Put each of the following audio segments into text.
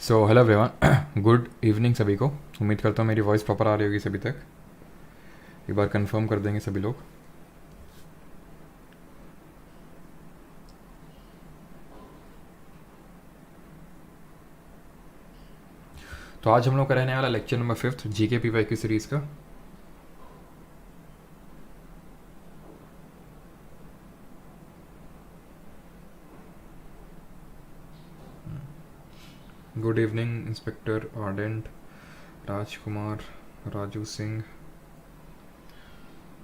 So hello everyone, good evening सभी को। उम्मीद करता हूँ मेरी वॉइस प्रॉपर आ रही होगी सभी तक। एक बार कंफर्म कर देंगे सभी लोग। तो आज हम लोग का रहने वाला lecture number 5 GK PYQ series का। गुड इवनिंग इंस्पेक्टर आर्डेंट, राजकुमार, राजू सिंह,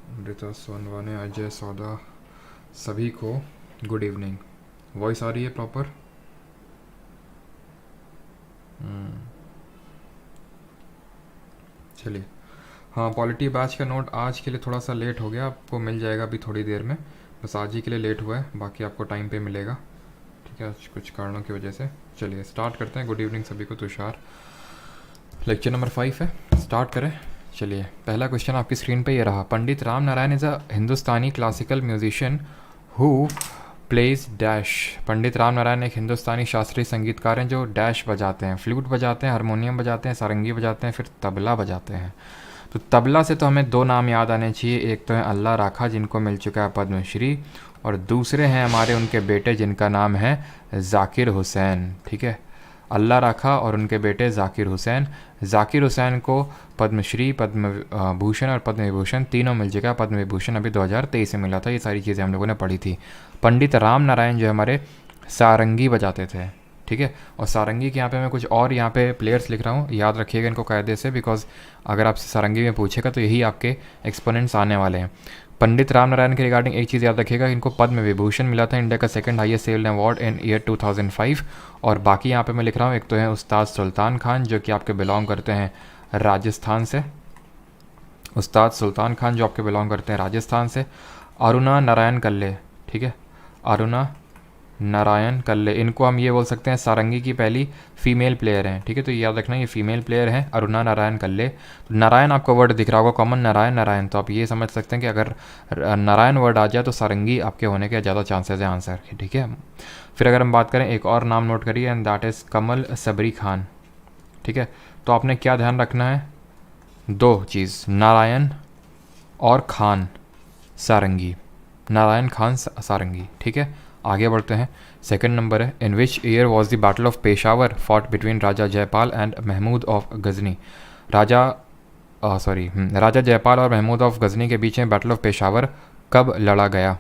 अमृता सोनवाने, अजय सौदा, सभी को गुड इवनिंग। वॉइस आ रही है प्रॉपर? चलिए, हाँ, पॉलिटी बैच का नोट आज के लिए थोड़ा सा लेट हो गया, आपको मिल जाएगा अभी थोड़ी देर में। बस आज ही के लिए लेट हुआ है, बाकी आपको टाइम पे मिलेगा। ठीक है, आज कुछ कारणों की वजह से। चलिए स्टार्ट करते हैं। गुड इवनिंग सभी को। तुषार, लेक्चर नंबर 5 है, स्टार्ट करें। चलिए, पहला क्वेश्चन आपकी स्क्रीन पे ये रहा। Pandit Ram Narayan is a Hindustani classical musician who plays dash. Pandit Ram Narayan एक हिंदुस्तानी शास्त्रीय संगीतकार हैं जो डैश बजाते हैं। फ्लूट बजाते हैं, हारमोनियम बजाते हैं, सारंगी बजाते हैं, फिर तबला बजाते हैं। तो तबला से तो हमें दो नाम याद आने चाहिए। एक तो है अल्लाह राखा जिनको मिल चुका है पद्मश्री, और दूसरे हैं हमारे उनके बेटे जिनका नाम है जाकिर हुसैन। ठीक है, अल्लाह राखा और उनके बेटे जाकिर हुसैन। जाकिर हुसैन को पद्मश्री, पद्म भूषण और पद्म विभूषण तीनों मिल चुका है। पद्म विभूषण अभी 2023 में मिला था। ये सारी चीज़ें हम लोगों ने पढ़ी थी। पंडित राम नारायण जो हमारे सारंगी बजाते थे। ठीक है, और सारंगी के यहाँ पे मैं कुछ और यहाँ पे प्लेयर्स लिख रहा हूँ, याद रखिएगा इनको कायदे से, बिकॉज अगर आपसे सारंगी में पूछेगा तो यही आपके एक्सपोनेंट्स आने वाले हैं। पंडित राम नारायण के रिगार्डिंग एक चीज़ याद रखिएगा, इनको पद्म विभूषण मिला था, इंडिया का second highest sailed award in year 2005। और बाकी यहाँ पे मैं लिख रहा हूँ, एक तो है उस्ताद सुल्तान खान जो कि आपके बिलोंग करते हैं राजस्थान से। उस्ताद सुल्तान खान जो आपके बिलोंग करते हैं राजस्थान से। अरुणा नारायण कल्ले, ठीक है, अरुणा नारायण कल्ले, इनको हम ये बोल सकते हैं सारंगी की पहली फीमेल प्लेयर हैं। ठीक है, तो ये याद रखना, ये फीमेल प्लेयर हैं अरुणा नारायण कल्ले। तो नारायण आपको वर्ड दिख रहा होगा कॉमन, नारायण नारायण, तो आप ये समझ सकते हैं कि अगर नारायण वर्ड आ जाए तो सारंगी आपके होने के ज़्यादा चांसेस है आंसर के। ठीक है, फिर अगर हम बात करें एक और नाम नोट करिए, एंड दैट इज़ कमल सबरी खान। ठीक है, तो आपने क्या ध्यान रखना है, दो चीज़, नारायण और खान सारंगी, नारायण खान सारंगी। ठीक है, आगे बढ़ते हैं। सेकंड नंबर है, in which year was the battle of Peshawar fought between Raja Jaipal and Mahmud of Ghazni. Raja Jaipal और महमूद ऑफ गजनी के बीच में बैटल ऑफ पेशावर कब लड़ा गया।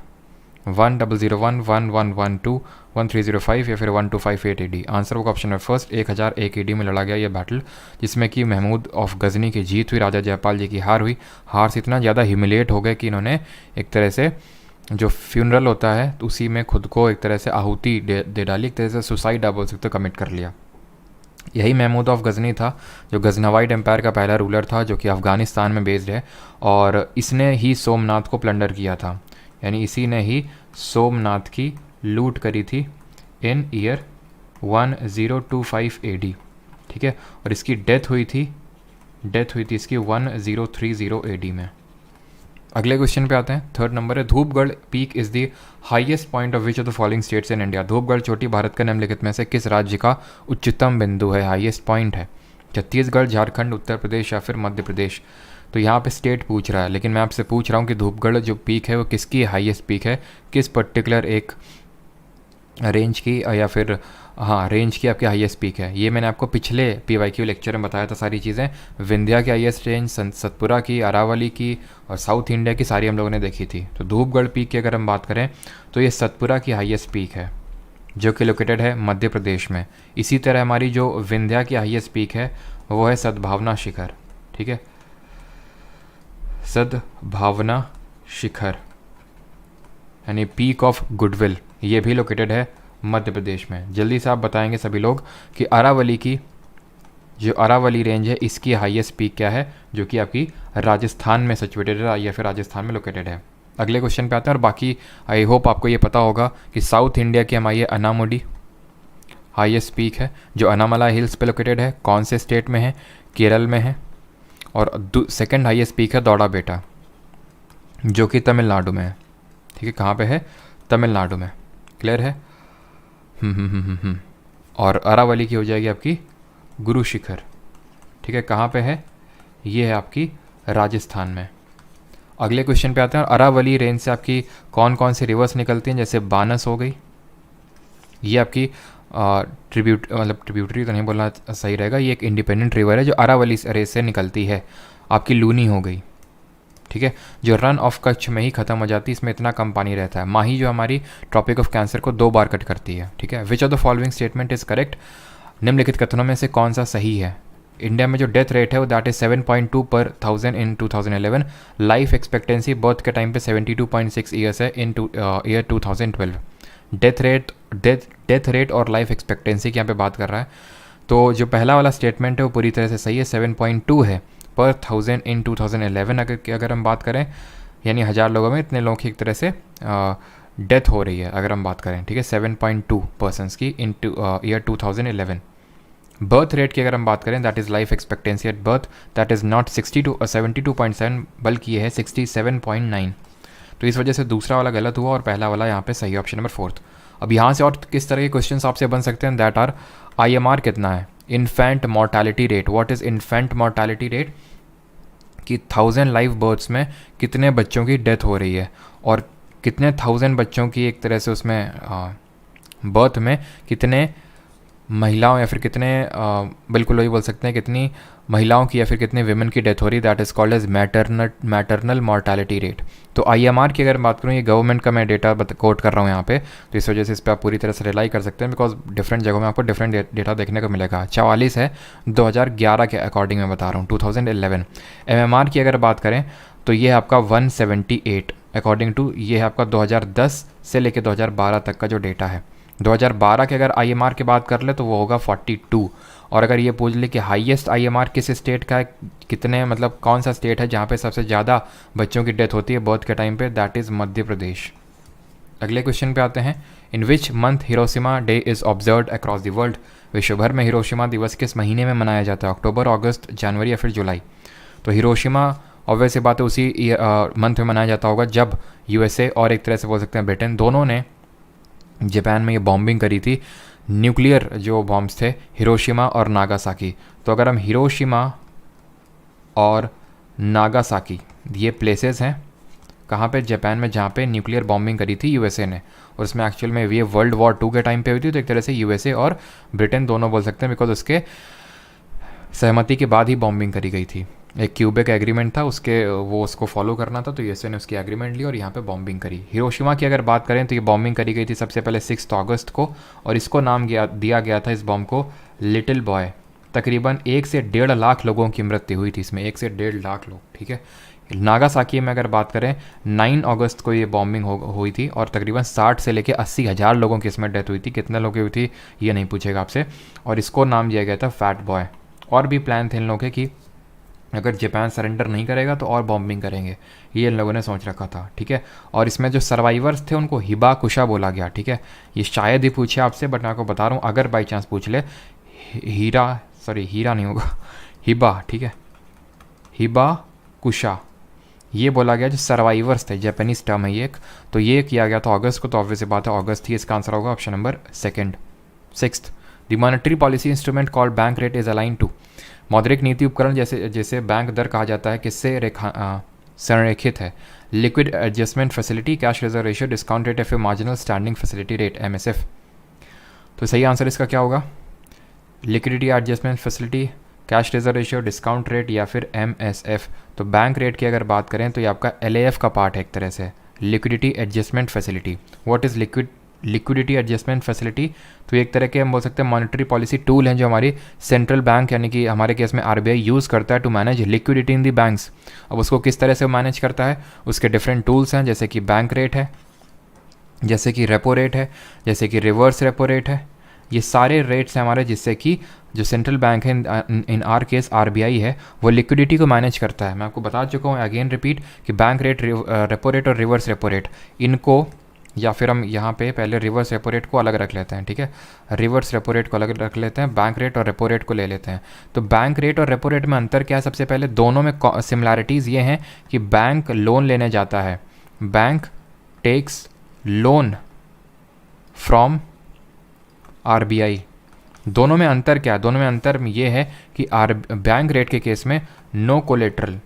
1001, 1112, 1305 या फिर 1258 AD। आंसर होगा ऑप्शन नंबर फर्स्ट, 1001 AD में लड़ा गया ये बैटल, जिसमें कि महमूद ऑफ गजनी की जीत हुई, राजा जयपाल जी की हार हुई। हार से इतना ज़्यादा ह्यूमिलेट हो गए कि इन्होंने एक तरह से जो फ्यूनरल होता है तो उसी में खुद को एक तरह से आहुति दे डाली, एक तरह से सुसाइड आप बोल सकते हो, कमिट कर लिया। यही महमूद ऑफ गजनी था जो गजनवाइड एम्पायर का पहला रूलर था, जो कि अफ़गानिस्तान में बेस्ड है, और इसने ही सोमनाथ को प्लंडर किया था, यानी इसी ने ही सोमनाथ की लूट करी थी इन ईयर 1025 AD। ठीक है, और इसकी डेथ हुई थी इसकी 1030 AD में। अगले क्वेश्चन पे आते हैं, थर्ड नंबर है, Dhupgarh peak is the highest point of which of the following states in India. Dhupgarh चोटी भारत का निम्नलिखित में से किस राज्य का उच्चतम बिंदु है, हाईएस्ट पॉइंट है। छत्तीसगढ़, झारखंड, उत्तर प्रदेश या फिर मध्य प्रदेश। तो यहाँ पे स्टेट पूछ रहा है, लेकिन मैं आपसे पूछ रहा हूँ कि धूपगढ़ जो पीक है वो किसकी हाईएस्ट पीक है, किस पर्टिकुलर एक रेंज की, या फिर हाँ रेंज की आपकी हाईएस्ट पीक है। ये मैंने आपको पिछले PYQ लेक्चर में बताया था सारी चीज़ें। विंध्या की हाईएस्ट रेंज, सतपुरा की, अरावली की और साउथ इंडिया की सारी हम लोगों ने देखी थी। तो धूपगढ़ पीक की अगर हम बात करें तो ये सतपुरा की हाईएस्ट पीक है जो कि लोकेटेड है मध्य प्रदेश में। इसी तरह हमारी जो विंध्या की हाईएस्ट पीक है वो है सद्भावना शिखर। ठीक है, सद्भावना शिखर यानी पीक ऑफ गुडविल, ये भी लोकेटेड है मध्य प्रदेश में। जल्दी से आप बताएंगे सभी लोग कि अरावली की जो अरावली रेंज है इसकी हाईएस्ट पीक क्या है, जो कि आपकी राजस्थान में सिचुएटेड है या फिर राजस्थान में लोकेटेड है। अगले क्वेश्चन पे आते हैं, और बाकी आई होप आपको ये पता होगा कि साउथ इंडिया की हमारी अनामुडी हाईएस्ट पीक है जो अनामला हिल्स पे लोकेटेड है। कौन से स्टेट में है, केरल में है। और सेकेंड हाईएस्ट पीक है दौड़ा बेटा जो कि तमिलनाडु में है। ठीक है, कहाँ पे है, तमिलनाडु में। क्लियर है। और अरावली की हो जाएगी आपकी गुरु शिखर, ठीक है, कहाँ पे है? ये है आपकी राजस्थान में। अगले क्वेश्चन पे आते हैं। अरावली रेंज से आपकी कौन कौन सी रिवर्स निकलती हैं? जैसे बानस हो गई, ये आपकी ट्रिब्यूटरी तो नहीं बोलना सही रहेगा, ये एक इंडिपेंडेंट रिवर है जो अरावली रेंज से निकलती है। आपकी लूनी हो गई, ठीक है, जो रन ऑफ कच्छ में ही खत्म हो जाती है, इसमें इतना कम पानी रहता है। माही जो हमारी ट्रॉपिक ऑफ कैंसर को 2 बार कट करती है, ठीक है। विच of the following statement is correct? निम्नलिखित कथनों में से कौन सा सही है? इंडिया में जो डेथ रेट है वो दैट इज 7.2 पर 1000 इन 2011। लाइफ एक्सपेक्टेंसी बर्थ के टाइम पे 72.6 ईयर्स है इन ईयर 2012। डेथ रेट और लाइफ एक्सपेक्टेंसी की यहाँ पे बात कर रहा है, तो जो पहला वाला स्टेटमेंट है वो पूरी तरह से सही है, 7.2 है पर 1000 इन 2011 अगर हम बात करें, यानी 1000 लोगों में इतने लोगों की एक तरह से डेथ हो रही है अगर हम बात करें, ठीक है, 7.2 पर्सनस की इन ईयर 2011। बर्थ रेट की अगर हम बात करें, that is life expectancy at birth, that is not 72.7 बल्कि ये है 67.9। तो इस वजह से दूसरा वाला गलत हुआ और पहला वाला यहाँ पे सही, ऑप्शन नंबर 4। अब यहाँ से और किस तरह के क्वेश्चन आपसे बन सकते हैं? दैट आर IMR कितना है? Infant mortality rate. What is infant mortality rate? कि 1000 लाइव बर्थ्स में कितने बच्चों की डेथ हो रही है और कितने 1000 बच्चों की एक तरह से उसमें बर्थ में कितने महिलाओं या फिर कितने बिल्कुल वही बोल सकते हैं कितनी महिलाओं की या फिर कितने विमेन की डेथ हो रही, that is called as maternal mortality rate. तो IMR की अगर बात करूँ, ये गवर्नमेंट का मैं डेटा कोट कर रहा हूँ यहाँ पे, तो इस वजह से इस पर आप पूरी तरह से रिलाई कर सकते हैं, बिकॉज डिफरेंट जगहों में आपको डिफरेंट डेटा देखने को मिलेगा। 44 है 2011 के अकॉर्डिंग मैं बता रहा हूँ, 2011। MMR की अगर बात करें तो ये है आपका 178 अकॉर्डिंग टू, ये है आपका 2010 से लेकर 2012 तक का जो डेटा है। 2012 के अगर IMR की बात कर ले तो वो होगा 42। और अगर ये पूछ ले कि हाईएस्ट IMR किस स्टेट का है, कितने मतलब कौन सा स्टेट है जहाँ पे सबसे ज़्यादा बच्चों की डेथ होती है बर्थ के टाइम पे, दैट इज़ मध्य प्रदेश। अगले क्वेश्चन पे आते हैं। In which month Hiroshima day is observed across the world? विश्व भर में हिरोशिमा दिवस किस महीने में मनाया जाता है? अक्टूबर, अगस्त, जनवरी या फिर जुलाई? तो हिरोशिमा ऑब्वियस सी बात है उसी मंथ में मनाया जाता होगा जब USA और एक तरह से बोल सकते हैं ब्रिटेन, दोनों ने जापान में ये बॉम्बिंग करी थी, न्यूक्लियर जो बॉम्ब्स थे, हिरोशिमा और नागासाकी। तो अगर हम हिरोशिमा और नागासाकी, ये प्लेसेस हैं कहाँ पे? जापान में, जहाँ पे न्यूक्लियर बॉम्बिंग करी थी USA ने, और उसमें एक्चुअल में ये वर्ल्ड वॉर 2 के टाइम पे हुई थी। तो एक तरह से USA और ब्रिटेन दोनों बोल सकते हैं, बिकॉज उसके सहमति के बाद ही बॉम्बिंग करी गई थी। एक क्यूबेक एग्रीमेंट था, वो उसको फॉलो करना था, तो USA ने उसकी एग्रीमेंट ली और यहाँ पे बॉम्बिंग करी। हिरोशिमा की अगर बात करें तो ये बॉम्बिंग करी गई थी सबसे पहले 6 अगस्त को, और इसको नाम दिया गया था इस बॉम्ब को लिटिल बॉय। तकरीबन 1 से 1.5 लाख लोगों की मृत्यु हुई थी इसमें, 1 से 1.5 लाख लोग, ठीक है। नागासाकी में अगर बात करें 9 अगस्त को ये बॉम्बिंग हुई थी और तकरीबन 60 से लेकर 80 हज़ार लोगों की इसमें डेथ हुई थी। कितने लोगों की हुई थी ये नहीं पूछेगा आपसे, और इसको नाम दिया गया था फैट बॉय। और भी प्लान थे इन लोगों के कि अगर जापान सरेंडर नहीं करेगा तो और बॉम्बिंग करेंगे, ये इन लोगों ने सोच रखा था, ठीक है। और इसमें जो सर्वाइवर्स थे उनको हिबा कुशा बोला गया, ठीक है। ये शायद ही पूछे आपसे, बट मैं आपको बता रहा हूँ अगर बाई चांस पूछ ले, हीरा नहीं होगा, हिबा, ठीक है, हिबा कुशा ये बोला गया जो सर्वाइवर्स थे, जापानीज टर्म है ये एक। तो ये किया गया था अगस्त को, तो ऑब्वियस बात है अगस्त ही इसका आंसर होगा, option number 6। The monetary policy instrument called bank rate is align to? मौद्रिक नीति उपकरण जैसे बैंक दर कहा जाता है किससे संरेखित है? Liquid adjustment facility, cash reserve ratio, discount rate या फिर marginal standing facility rate, MSF। तो सही आंसर इसका क्या होगा? Liquidity adjustment facility, cash reserve ratio, discount rate या फिर MSF। तो बैंक रेट की अगर बात करें तो ये आपका LAF का पार्ट है एक तरह से, liquidity adjustment facility. What is liquidity adjustment facility? तो एक तरह के हम बोल सकते हैं मॉनेटरी पॉलिसी टूल हैं जो हमारी सेंट्रल बैंक यानी कि हमारे केस में RBI यूज़ करता है to manage liquidity in the banks. अब उसको किस तरह से मैनेज करता है, उसके डिफरेंट टूल्स हैं, जैसे कि बैंक रेट है, जैसे कि रेपो रेट है, जैसे कि रिवर्स रेपो रेट है। ये सारे रेट्स हैं हमारे, जिससे कि जो सेंट्रल बैंक है इन आर केस RBI है, वो लिक्विडिटी को मैनेज करता है। मैं आपको बता चुका हूँ, अगेन रिपीट, कि बैंक रेट, रेपो रेट और रिवर्स रेपो रेट, इनको, या फिर हम यहाँ पे पहले रिवर्स रेपो रेट को अलग रख लेते हैं, ठीक है, रिवर्स रेपो रेट को अलग रख लेते हैं, बैंक रेट और रेपो रेट को ले लेते हैं। तो बैंक रेट और रेपो रेट में अंतर क्या है? सबसे पहले दोनों में सिमिलैरिटीज़ ये हैं कि बैंक लोन लेने जाता है, bank takes loan from RBI, दोनों में अंतर क्या है? दोनों में अंतर ये है कि बैंक रेट के केस में नो कोलेट्रल,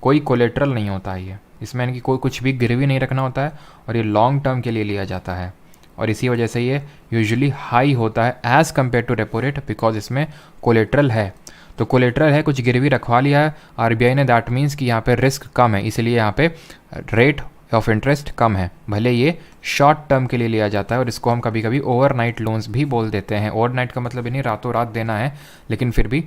कोई कोलेट्रल नहीं होता है ये इसमें, यानी कि कोई कुछ भी गिरवी नहीं रखना होता है, और ये लॉन्ग टर्म के लिए लिया जाता है, और इसी वजह से ये यूजुअली हाई होता है as compare to repo rate, because इसमें कोलेट्रल है। तो कोलेट्रल है, कुछ गिरवी रखवा लिया है आरबीआई ने, दैट मीन्स कि यहाँ पे रिस्क कम है, इसलिए यहाँ पे रेट ऑफ इंटरेस्ट कम है, भले ये शॉर्ट टर्म के लिए लिया जाता है, और इसको हम कभी कभी ओवरनाइट लोन्स भी बोल देते हैं। ओवरनाइट का मतलब ये नहीं रातों रात देना है, लेकिन फिर भी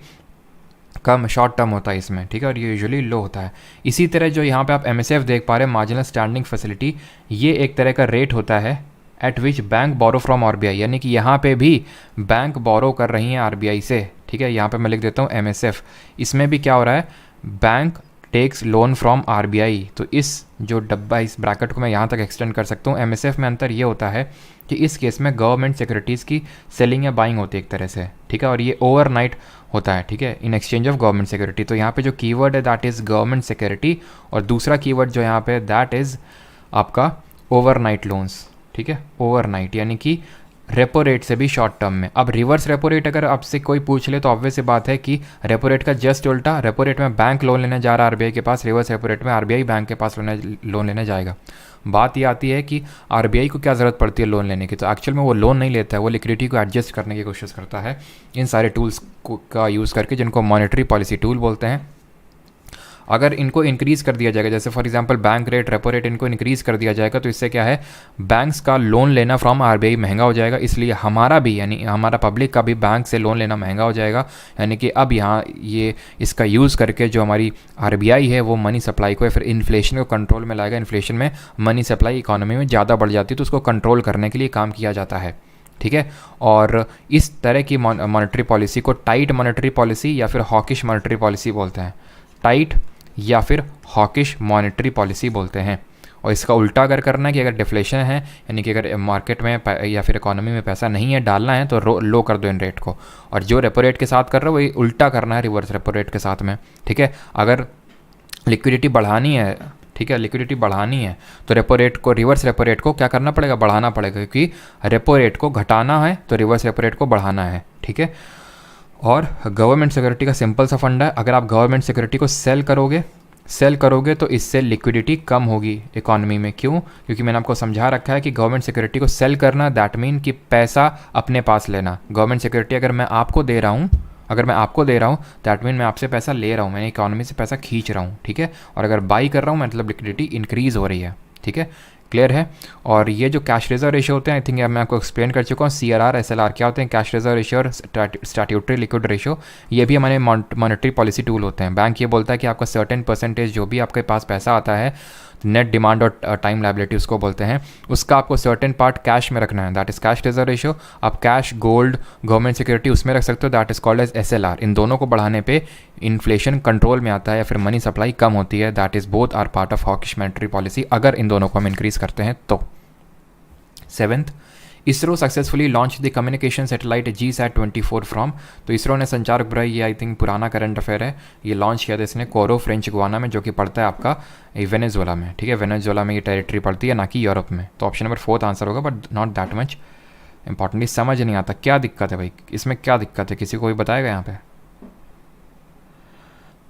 कम शॉर्ट टर्म होता है इसमें, ठीक है, और ये यूजुअली लो होता है। इसी तरह जो यहाँ पे आप एमएसएफ देख पा रहे हैं, मार्जिनल स्टैंडिंग फैसिलिटी, ये एक तरह का रेट होता है at which bank borrow from RBI, यानी कि यहाँ पे भी बैंक बोरो कर रही हैं आरबीआई से, ठीक है। यहाँ पे मैं लिख देता हूँ एमएसएफ, इसमें भी क्या हो रहा है, bank takes loan from RBI. तो इस जो डब्बा, इस ब्रैकेट को मैं यहाँ तक एक्सटेंड कर सकता हूँ। एमएसएफ में अंतर ये होता है कि इस केस में गवर्नमेंट सिक्योरिटीज़ की सेलिंग या बाइंग होती है एक तरह से, ठीक है, और ये ओवरनाइट होता है, ठीक है, in exchange of government security. तो यहाँ पे जो कीवर्ड है दैट इज़ गवर्नमेंट सिक्योरिटी, और दूसरा कीवर्ड जो यहाँ पे दैट इज़ आपका ओवरनाइट लोन्स, ठीक है, ओवरनाइट यानी कि रेपो रेट से भी शॉर्ट टर्म में। अब रिवर्स रेपो रेट अगर आपसे कोई पूछ ले तो ऑब्वियस सी बात है कि रेपो रेट का जस्ट उल्टा, रेपो रेट में बैंक लोन लेने जा रहा है आरबीआई के पास, रिवर्स रेपो रेट में आरबीआई बैंक के पास लोन लेने जाएगा। बात ये आती है कि आरबीआई को क्या ज़रूरत पड़ती है लोन लेने की, तो एक्चुअल में वो लोन नहीं लेता है, वो लिक्विडिटी को एडजस्ट करने की कोशिश करता है इन सारे टूल्स का यूज़ करके, जिनको मॉनेटरी पॉलिसी टूल बोलते हैं। अगर इनको इंक्रीज़ कर दिया जाएगा, जैसे for example bank rate, repo rate, इनको इंक्रीज़ कर दिया जाएगा, तो इससे क्या है, बैंक्स का लोन लेना फ्रॉम आरबीआई महंगा हो जाएगा, इसलिए हमारा भी, यानी हमारा पब्लिक का भी बैंक से लोन लेना महंगा हो जाएगा। यानी कि अब यहाँ ये इसका यूज़ करके जो हमारी आरबीआई है वो मनी सप्लाई को या फिर इन्फ्लेशन को कंट्रोल में लाएगा। इन्फ्लेशन में मनी सप्लाई इकोनॉमी में ज़्यादा बढ़ जाती है, तो उसको कंट्रोल करने के लिए काम किया जाता है, ठीक है। और इस तरह की मॉनेटरी पॉलिसी को टाइट मॉनेटरी पॉलिसी या फिर हॉकिश मॉनेटरी पॉलिसी बोलते हैं, टाइट या फिर हॉकिश मॉनेटरी पॉलिसी बोलते हैं। और इसका उल्टा अगर करना है कि अगर डिफ्लेशन है, यानी कि अगर मार्केट में या फिर इकोनॉमी में पैसा नहीं है डालना है, तो लो कर दो इन रेट को, और जो रेपो रेट के साथ कर रहे हो वही उल्टा करना है रिवर्स रेपो रेट के साथ में, ठीक है। अगर लिक्विडिटी बढ़ानी है, ठीक है, लिक्विडिटी बढ़ानी है, तो रेपो रेट को, रिवर्स रेपो रेट को क्या करना पड़ेगा, बढ़ाना पड़ेगा, क्योंकि रेपो रेट को घटाना है तो रिवर्स रेपो रेट को बढ़ाना है, ठीक है। और गवर्नमेंट सिक्योरिटी का सिंपल सा फंडा है, अगर आप गवर्नमेंट सिक्योरिटी को सेल करोगे तो इससे लिक्विडिटी कम होगी इकोनॉमी में। क्यों? क्योंकि मैंने आपको समझा रखा है कि गवर्नमेंट सिक्योरिटी को सेल करना दैट मीन कि पैसा अपने पास लेना। गवर्नमेंट सिक्योरिटी अगर मैं आपको दे रहा हूँ दैट मीन मैं आपसे पैसा ले रहा हूँ, मैंने इकोनॉमी से पैसा खींच रहा हूँ, ठीक है। और अगर बाई कर रहा हूँ मतलब लिक्विडिटी इंक्रीज़ हो रही है, ठीक है, क्लियर है। और ये जो कैश रिजर्व रेशियो होते हैं, आई थिंक मैं आपको एक्सप्लेन कर चुका हूँ, सीआरआर एसएलआर क्या होते हैं, कैश रिजर्व रेशियो और स्टैट्यूटरी लिक्विड रेशियो, ये भी हमारे मॉनेटरी पॉलिसी टूल होते हैं। बैंक ये बोलता है कि आपका सर्टेन परसेंटेज जो भी आपके पास पैसा आता है, नेट डिमांड और टाइम लायबिलिटी उसको बोलते हैं, उसका आपको सर्टेन पार्ट कैश में रखना है, that is cash reserve ratio. आप कैश, गोल्ड, गवर्नमेंट सिक्योरिटी उसमें रख सकते हो, that is called as SLR. इन दोनों को बढ़ाने पे इन्फ्लेशन कंट्रोल में आता है या फिर मनी सप्लाई कम होती है, that is both are part of hawkish monetary policy, अगर इन दोनों को हम इंक्रीज़ करते हैं तो। 7th, ISRO successfully launch the communication satellite GSAT-24 from, तो इसरो ने संचार उपग्रह, ये आई थिंक पुराना करंट अफेयर है, ये लॉन्च किया था इसने कोरो फ्रेंच गुआना में, जो कि पड़ता है आपका वेनेजुएला में, ठीक है, वेनेजुएला में ये टेरिटरी पड़ती है, ना कि यूरोप में। तो ऑप्शन नंबर 4 आंसर होगा, but not that much importantly. समझ नहीं आता क्या दिक्कत है भाई, इसमें क्या दिक्कत है, किसी को भी बताएगा यहाँ पे?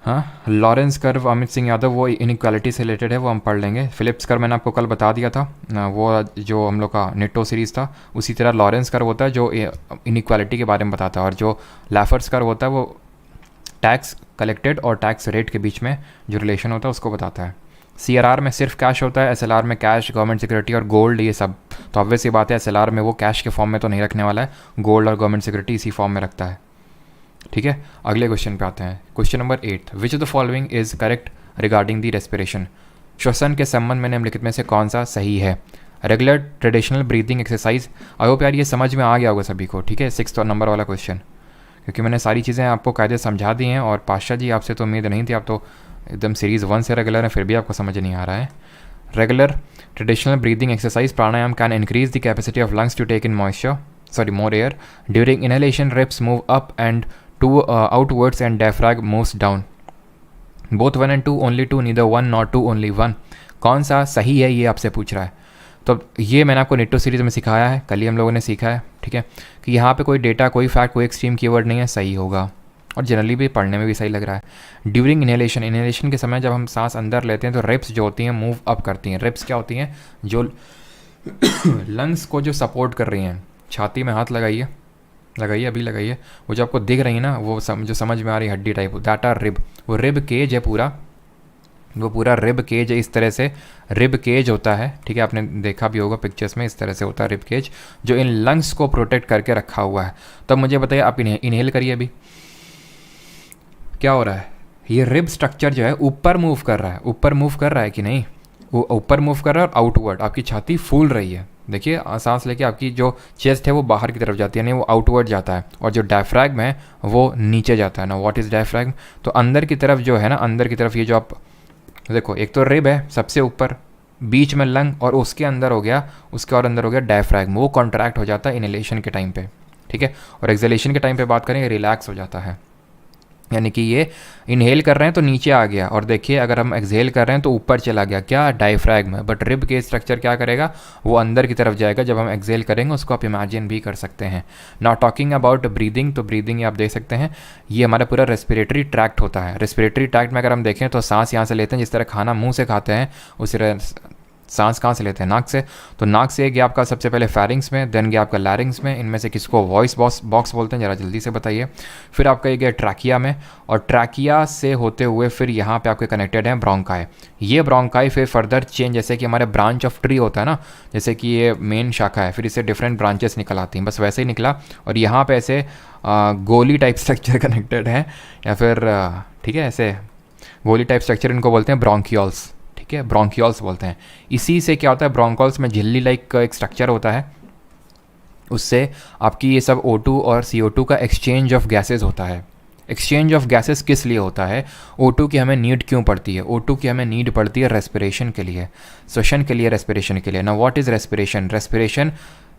हाँ, लॉरेंस कर्व, अमित सिंह यादव, वो इनइक्वालिटी से रिलेटेड है, वो हम पढ़ लेंगे। फिलिप्स कर्व मैंने आपको कल बता दिया था, वो जो हम लोग का नेटो सीरीज़ था, उसी तरह लॉरेंस कर्व होता है जो इनइक्वालिटी के बारे में बताता है, और जो लैफर्स कर्व होता है वो टैक्स कलेक्टेड और टैक्स रेट के बीच में जो रिलेशन होता है उसको बताता है। सीआरआर में सिर्फ कैश होता है, एसएलआर में कैश, गवर्नमेंट सिक्योरिटी और गोल्ड, ये सब। तो ऑब्वियस सी बात है एसएलआर में वो कैश के फॉर्म में तो नहीं रखने वाला है, गोल्ड और गवर्नमेंट सिक्योरिटी इसी फॉर्म में रखता है, ठीक है। अगले क्वेश्चन पे आते हैं, question number 8, which of the following is correct regarding the respiration, श्वसन के संबंध में निम्नलिखित में से कौन सा सही है? Regular traditional breathing exercise, I hope यार ये समझ में आ गया होगा सभी को, ठीक है, 6th नंबर वाला क्वेश्चन, क्योंकि मैंने सारी चीज़ें आपको कायदे समझा दी हैं, और पाशा जी आपसे तो उम्मीद नहीं थी, आप तो एकदम सीरीज़ 1 से रेगुलर है, फिर भी आपको समझ नहीं आ रहा है। Regular traditional breathing exercise pranayama can increase the capacity of lungs to take in more air. During inhalation, ribs move up and outwards and diaphragm moves down. Both 1 and 2, only 2, neither 1 nor 2, only 1. कौन सा सही है ये आपसे पूछ रहा है। तो ये मैंने आपको नेटो सीरीज़ में सिखाया है, कल ही हम लोगों ने सीखा है, ठीक है, कि यहाँ पे कोई डेटा, कोई फैक्ट, कोई एक्सट्रीम कीवर्ड नहीं है, सही होगा और जनरली भी पढ़ने में भी सही लग रहा है। ड्यूरिंग इनहेलेशन, इनहेलेशन के समय जब हम सांस अंदर लेते हैं तो रिप्स जो होती हैं मूव अप करती हैं। रिप्स क्या होती हैं? जो लंग्स को जो सपोर्ट कर रही हैं। छाती में हाथ लगाइए, लगाइए, अभी लगाइए, वो जो आपको दिख रही है ना, वो जो समझ में आ रही हड्डी टाइप, दैट आर रिब। वो रिब केज है पूरा, वो पूरा रिब केज है, इस तरह से रिब केज होता है, ठीक है, आपने देखा भी होगा पिक्चर्स में, इस तरह से होता है रिब केज, जो इन लंग्स को प्रोटेक्ट करके रखा हुआ है। तब मुझे बताइए, आप इनहेल करिए, अभी क्या हो रहा है? ये रिब स्ट्रक्चर जो है ऊपर मूव कर रहा है, ऊपर मूव कर रहा है कि नहीं? वो ऊपर मूव कर रहा है और आउटवर्ड आपकी छाती फूल रही है। देखिए सांस लेके आपकी जो चेस्ट है वो बाहर की तरफ जाती है, यानी वो आउटवर्ड जाता है, और जो डायफ्रैग्म है वो नीचे जाता है ना। What is diaphragm? तो अंदर की तरफ जो है ना, अंदर की तरफ ये जो आप देखो, एक तो रिब है सबसे ऊपर, बीच में लंग, और उसके अंदर हो गया, उसके और अंदर हो गया डायफ्रैग्म। वो कॉन्ट्रैक्ट हो जाता है इनहेलेशन के टाइम पे, ठीक है, और एक्सहेलेशन के टाइम पे बात करें रिलैक्स हो जाता है। यानी कि ये इनहेल कर रहे हैं तो नीचे आ गया, और देखिए अगर हम एक्सहेल कर रहे हैं तो ऊपर चला गया, क्या? डायफ्रैग्म है। बट रिब के स्ट्रक्चर क्या करेगा? वो अंदर की तरफ जाएगा जब हम एक्सहेल करेंगे, उसको आप इमेजिन भी कर सकते हैं। नाउ टॉकिंग अबाउट ब्रीदिंग, तो ब्रीदिंग आप देख सकते हैं, ये हमारा पूरा रेस्पिरेटरी ट्रैक्ट होता है। रेस्पिरेटरी ट्रैक्ट में अगर हम देखें तो सांस यहाँ से लेते हैं, जिस तरह खाना मुँह से खाते हैं, उसी सांस कहाँ से लेते हैं? नाक से। तो नाक से गया आपका सबसे पहले फेरिंग्स में, देन गया आपका लैरिंग्स में, इनमें से किसको वॉइस बॉक्स बोलते हैं, ज़रा जल्दी से बताइए। फिर आपका ये गया ट्रैकिया में, और ट्रैकिया से होते हुए फिर यहाँ पे आपके कनेक्टेड हैं ब्रोंकाई। ये ब्रोंकाई फिर फर्दर चेंज, जैसे कि हमारे ब्रांच ऑफ ट्री होता है ना, जैसे कि ये मेन शाखा है, फिर इससे डिफरेंट ब्रांचेस निकल आती हैं, बस वैसे ही निकला। और यहाँ पे ऐसे गोली टाइप स्ट्रक्चर कनेक्टेड है, या फिर ठीक है, ऐसे गोली टाइप स्ट्रक्चर, इनको बोलते हैं ब्रोंकियोल्स, ठीक है, ब्रोंकियोल्स बोलते हैं। इसी से क्या होता है, ब्रोंकोल्स में झिल्ली लाइक एक स्ट्रक्चर होता है, उससे आपकी ये सब O2 और CO2 का एक्सचेंज ऑफ गैसेस होता है। एक्सचेंज ऑफ गैसेस किस लिए होता है? O2 की हमें नीड क्यों पड़ती है? O2 की हमें नीड पड़ती है रेस्पिरेशन के लिए, श्वसन के लिए, रेस्पिरेशन के लिए। ना व्हाट इज़ रेस्पिरेशन? रेस्पिरेशन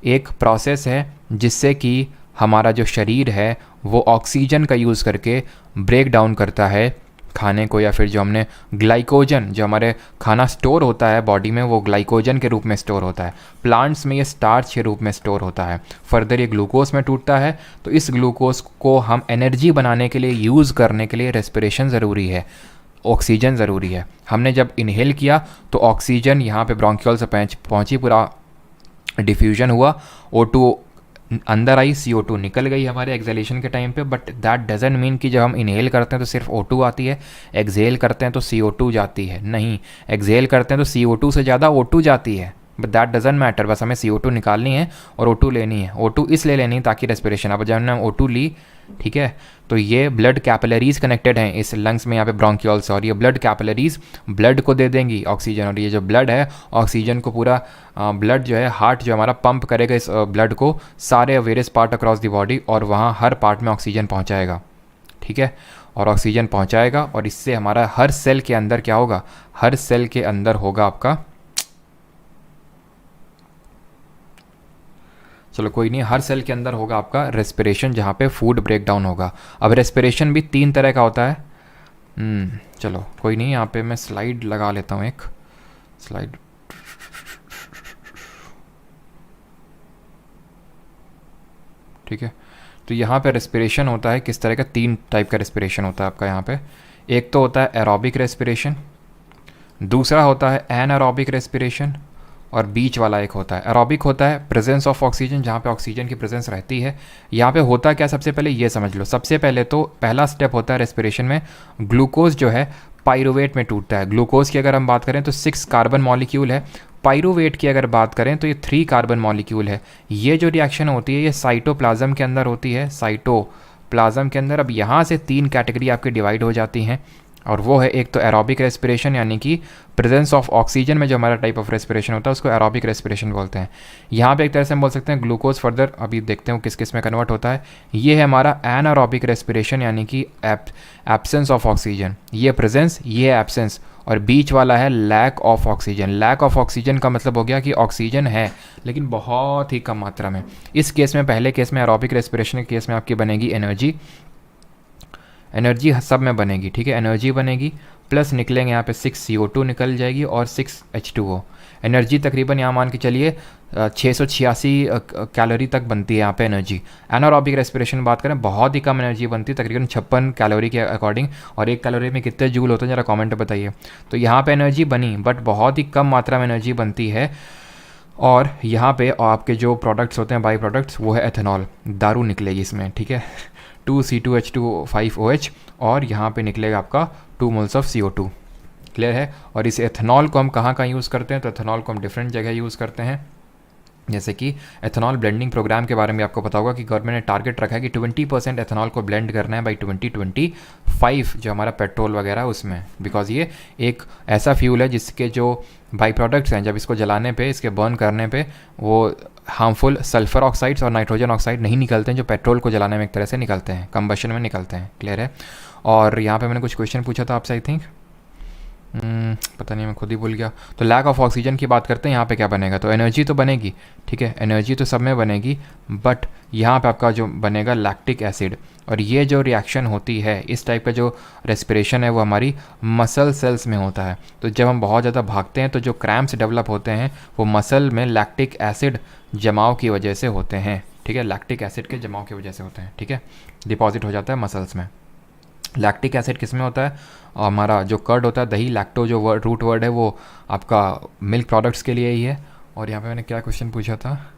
एक प्रोसेस है जिससे कि हमारा जो शरीर है वो ऑक्सीजन का यूज़ करके ब्रेक डाउन करता है खाने को, या फिर जो हमने ग्लाइकोजन, जो हमारे खाना स्टोर होता है बॉडी में, वो ग्लाइकोजन के रूप में स्टोर होता है। प्लांट्स में ये स्टार्च के रूप में स्टोर होता है, फर्दर ये ग्लूकोज में टूटता है। तो इस ग्लूकोज को हम एनर्जी बनाने के लिए, यूज़ करने के लिए रेस्पिरेशन ज़रूरी है, ऑक्सीजन ज़रूरी है। हमने जब इनहेल किया तो ऑक्सीजन यहाँ पे ब्रोंकियोल से पहुँची, पूरा डिफ्यूजन हुआ, O2 अंदर आई, CO2 निकल गई हमारे एक्सहेलेशन के टाइम पे। बट दैट डजंट मीन कि जब हम इनहेल करते हैं तो सिर्फ O2 आती है, एक्सहेल करते हैं तो CO2 जाती है, नहीं। एक्सहेल करते हैं तो CO2 से ज़्यादा O2 जाती है, बट दैट डजंट मैटर। बस हमें CO2 निकालनी है और O2 लेनी है। O2 इसलिए लेनी है ताकि रेस्पिरेशन, अब जब हमने O2 ली, ठीक है, तो ये ब्लड कैपिलरीज कनेक्टेड हैं इस लंग्स में, यहाँ पे ब्रोंकियोल से, और ये ब्लड कैपिलरीज ब्लड को दे देंगी ऑक्सीजन, और ये जो ब्लड है ऑक्सीजन को पूरा ब्लड जो है, हार्ट जो हमारा पंप करेगा इस ब्लड को सारे various part across the body, और वहाँ हर पार्ट में ऑक्सीजन पहुँचाएगा, ठीक है, और ऑक्सीजन पहुँचाएगा, और इससे हमारा हर सेल के अंदर क्या होगा? हर सेल के अंदर होगा आपका, चलो कोई नहीं, हर सेल के अंदर होगा आपका रेस्पिरेशन, जहाँ पे फूड ब्रेक डाउन होगा। अब रेस्पिरेशन भी 3 तरह का होता है। चलो कोई नहीं, यहाँ पे मैं स्लाइड लगा लेता हूँ, एक स्लाइड, ठीक है। तो यहाँ पे रेस्पिरेशन होता है किस तरह का? 3 टाइप का रेस्पिरेशन होता है आपका यहाँ पे। एक तो होता है एरोबिक रेस्पिरेशन, दूसरा होता है एनारोबिक रेस्पिरेशन, और बीच वाला एक होता है एरोबिक, होता है प्रेजेंस ऑफ ऑक्सीजन, जहाँ पे ऑक्सीजन की प्रेजेंस रहती है। यहाँ पे होता क्या, सबसे पहले ये समझ लो। सबसे पहले तो पहला स्टेप होता है रेस्पिरेशन में, ग्लूकोज जो है पाइरुवेट में टूटता है। ग्लूकोज की अगर हम बात करें तो 6 कार्बन मॉलिक्यूल है, पाइरुवेट की अगर बात करें तो ये 3 कार्बन मॉलिक्यूल है। ये जो रिएक्शन होती है ये साइटोप्लाज्म के अंदर होती है, साइटोप्लाज्म के अंदर। अब यहाँ से 3 कैटेगरी आपकी डिवाइड हो जाती हैं, और वो है एक तो एरोबिक रेस्पिरेशन, यानी कि प्रेजेंस ऑफ ऑक्सीजन में जो हमारा टाइप ऑफ रेस्पिरेशन होता है उसको एरोबिक रेस्पिरेशन बोलते हैं। यहाँ पे एक तरह से हम बोल सकते हैं ग्लूकोज, फर्दर अभी देखते हैं किस किस में कन्वर्ट होता है। ये है हमारा एनारोबिक रेस्पिरेशन, यानी कि एब्सेंस ऑफ ऑक्सीजन, ये प्रेजेंस, ये एब्सेंस, और बीच वाला है lack of oxygen. Lack of oxygen का मतलब हो गया कि ऑक्सीजन है लेकिन बहुत ही कम मात्रा में। इस केस में, पहले केस में, एरोबिक रेस्पिरेशन के केस में आपकी बनेगी एनर्जी, एनर्जी सब में बनेगी, ठीक है, एनर्जी बनेगी, प्लस निकलेंगे यहाँ पे 6 CO2 निकल जाएगी और 6 H2O। एनर्जी तकरीबन यहाँ मान के चलिए 686 कैलोरी तक बनती है यहाँ पे एनर्जी। एनारोबिक रेस्पिरेशन बात करें बहुत ही कम एनर्जी बनती है, तकरीबन 56 कैलोरी के अकॉर्डिंग। और 1 कैलोरी में कितने जूल होते हैं ज़रा कमेंट बताइए। तो यहाँ पे एनर्जी बनी बट बहुत ही कम मात्रा में एनर्जी बनती है। और यहाँ पे आपके जो प्रोडक्ट्स होते हैं बाई प्रोडक्ट्स वो है एथेनॉल, दारू निकलेगी इसमें, ठीक है 2C2H2O5OH और यहाँ पे निकलेगा आपका 2 मोल्स ऑफ CO2। क्लियर है। और इस एथेनॉल को हम कहाँ यूज़ करते हैं, तो एथेनॉल को हम डिफरेंट जगह यूज़ करते हैं। जैसे कि एथेनॉल ब्लेंडिंग प्रोग्राम के बारे में आपको पता होगा कि गवर्नमेंट ने टारगेट रखा है कि 20% एथेनॉल को ब्लेंड करना है बाई 2025 जो हमारा पेट्रोल वगैरह उसमें, बिकॉज ये एक ऐसा फ्यूल है जिसके जो बाई प्रोडक्ट्स हैं जब इसको जलाने पे, इसके बर्न करने पे वो हार्मफुल सल्फर ऑक्साइड्स और नाइट्रोजन ऑक्साइड नहीं निकलते हैं जो पेट्रोल को जलाने में एक तरह से निकलते हैं, कंबशन में निकलते हैं। क्लियर है। और यहाँ पे मैंने कुछ क्वेश्चन पूछा था आपसे, आई थिंक पता नहीं मैं खुद ही भूल गया। तो लैक ऑफ ऑक्सीजन की बात करते हैं, यहाँ पे क्या बनेगा, तो एनर्जी तो बनेगी, ठीक है एनर्जी तो सब में बनेगी, बट यहाँ पे आपका जो बनेगा लैक्टिक एसिड। और ये जो रिएक्शन होती है, इस टाइप का जो रेस्पिरेशन है वो हमारी मसल सेल्स में होता है। तो जब हम बहुत ज़्यादा भागते हैं तो जो क्रैम्प्स डेवलप होते हैं वो मसल में लैक्टिक एसिड जमाव की वजह से होते हैं, ठीक है लैक्टिक एसिड के जमाव की वजह से होते हैं, ठीक है डिपॉजिट हो जाता है मसल्स में। लैक्टिक एसिड किस में होता है, हमारा जो कर्ड होता है दही, लैक्टो जो रूट वर्ड है वो आपका मिल्क प्रोडक्ट्स के लिए ही है। और यहाँ पे मैंने क्या क्वेश्चन पूछा था,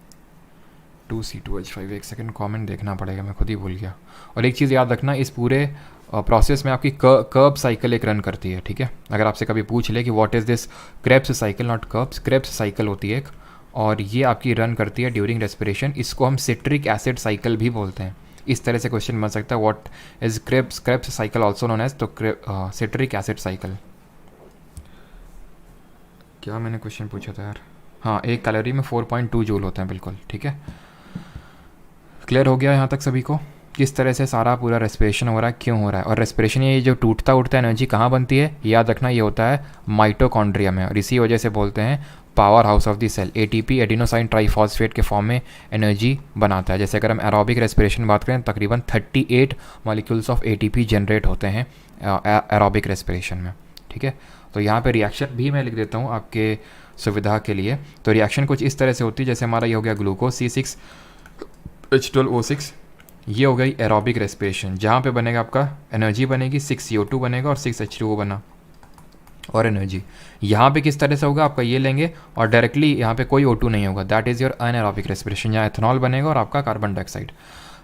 2C2H5, एक सेकंड कमेंट देखना पड़ेगा, मैं खुद ही भूल गया। और एक चीज़ याद रखना, इस पूरे प्रोसेस में आपकी कर्ब साइकिल एक रन करती है, ठीक है अगर आपसे कभी पूछ ले कि what is this Krebs cycle, not curbs, Krebs cycle होती है एक, और ये आपकी रन करती है ड्यूरिंग रेस्पिरेशन। इसको हम सिट्रिक एसिड साइकिल भी बोलते हैं। इस तरह से क्वेश्चन बन सकता है, what is Krebs cycle also known as, तो सिट्रिक एसिड साइकिल। क्या मैंने क्वेश्चन पूछा था यार, हाँ 1 कैलोरी में 4.2 जूल होते हैं, बिल्कुल ठीक है। क्लियर हो गया यहाँ तक सभी को किस तरह से सारा पूरा रेस्पिरेशन हो रहा है, क्यों हो रहा है। और रेस्पिरेशन ये जो टूटता उठता एनर्जी कहाँ बनती है, याद रखना ये होता है माइटोकॉन्ड्रिया में, और इसी वजह से बोलते हैं power house of the cell. ATP adenosine triphosphate के फॉर्म में एनर्जी बनाता है। जैसे अगर हम एरोबिक रेस्पिरेशन बात करें तकरीबन 38 मॉलिक्यूल्स ऑफ ATP जनरेट होते हैं एरोबिक रेस्पिरेशन में, ठीक है। तो यहाँ पे रिएक्शन भी मैं लिख देता हूँ आपके सुविधा के लिए। तो रिएक्शन कुछ इस तरह से होती है, जैसे हमारा ये हो गया ग्लूकोज C6H12O6, ये हो गई एरोबिक रेस्पिरेशन, जहाँ पे बनेगा आपका एनर्जी बनेगी 6 CO2 बनेगा और 6 H2O बना और एनर्जी। यहाँ पे किस तरह से होगा, आपका ये लेंगे और डायरेक्टली यहाँ पे कोई O2 नहीं होगा, that is your anaerobic respiration. यहाँ एथेनॉल बनेगा और आपका carbon dioxide.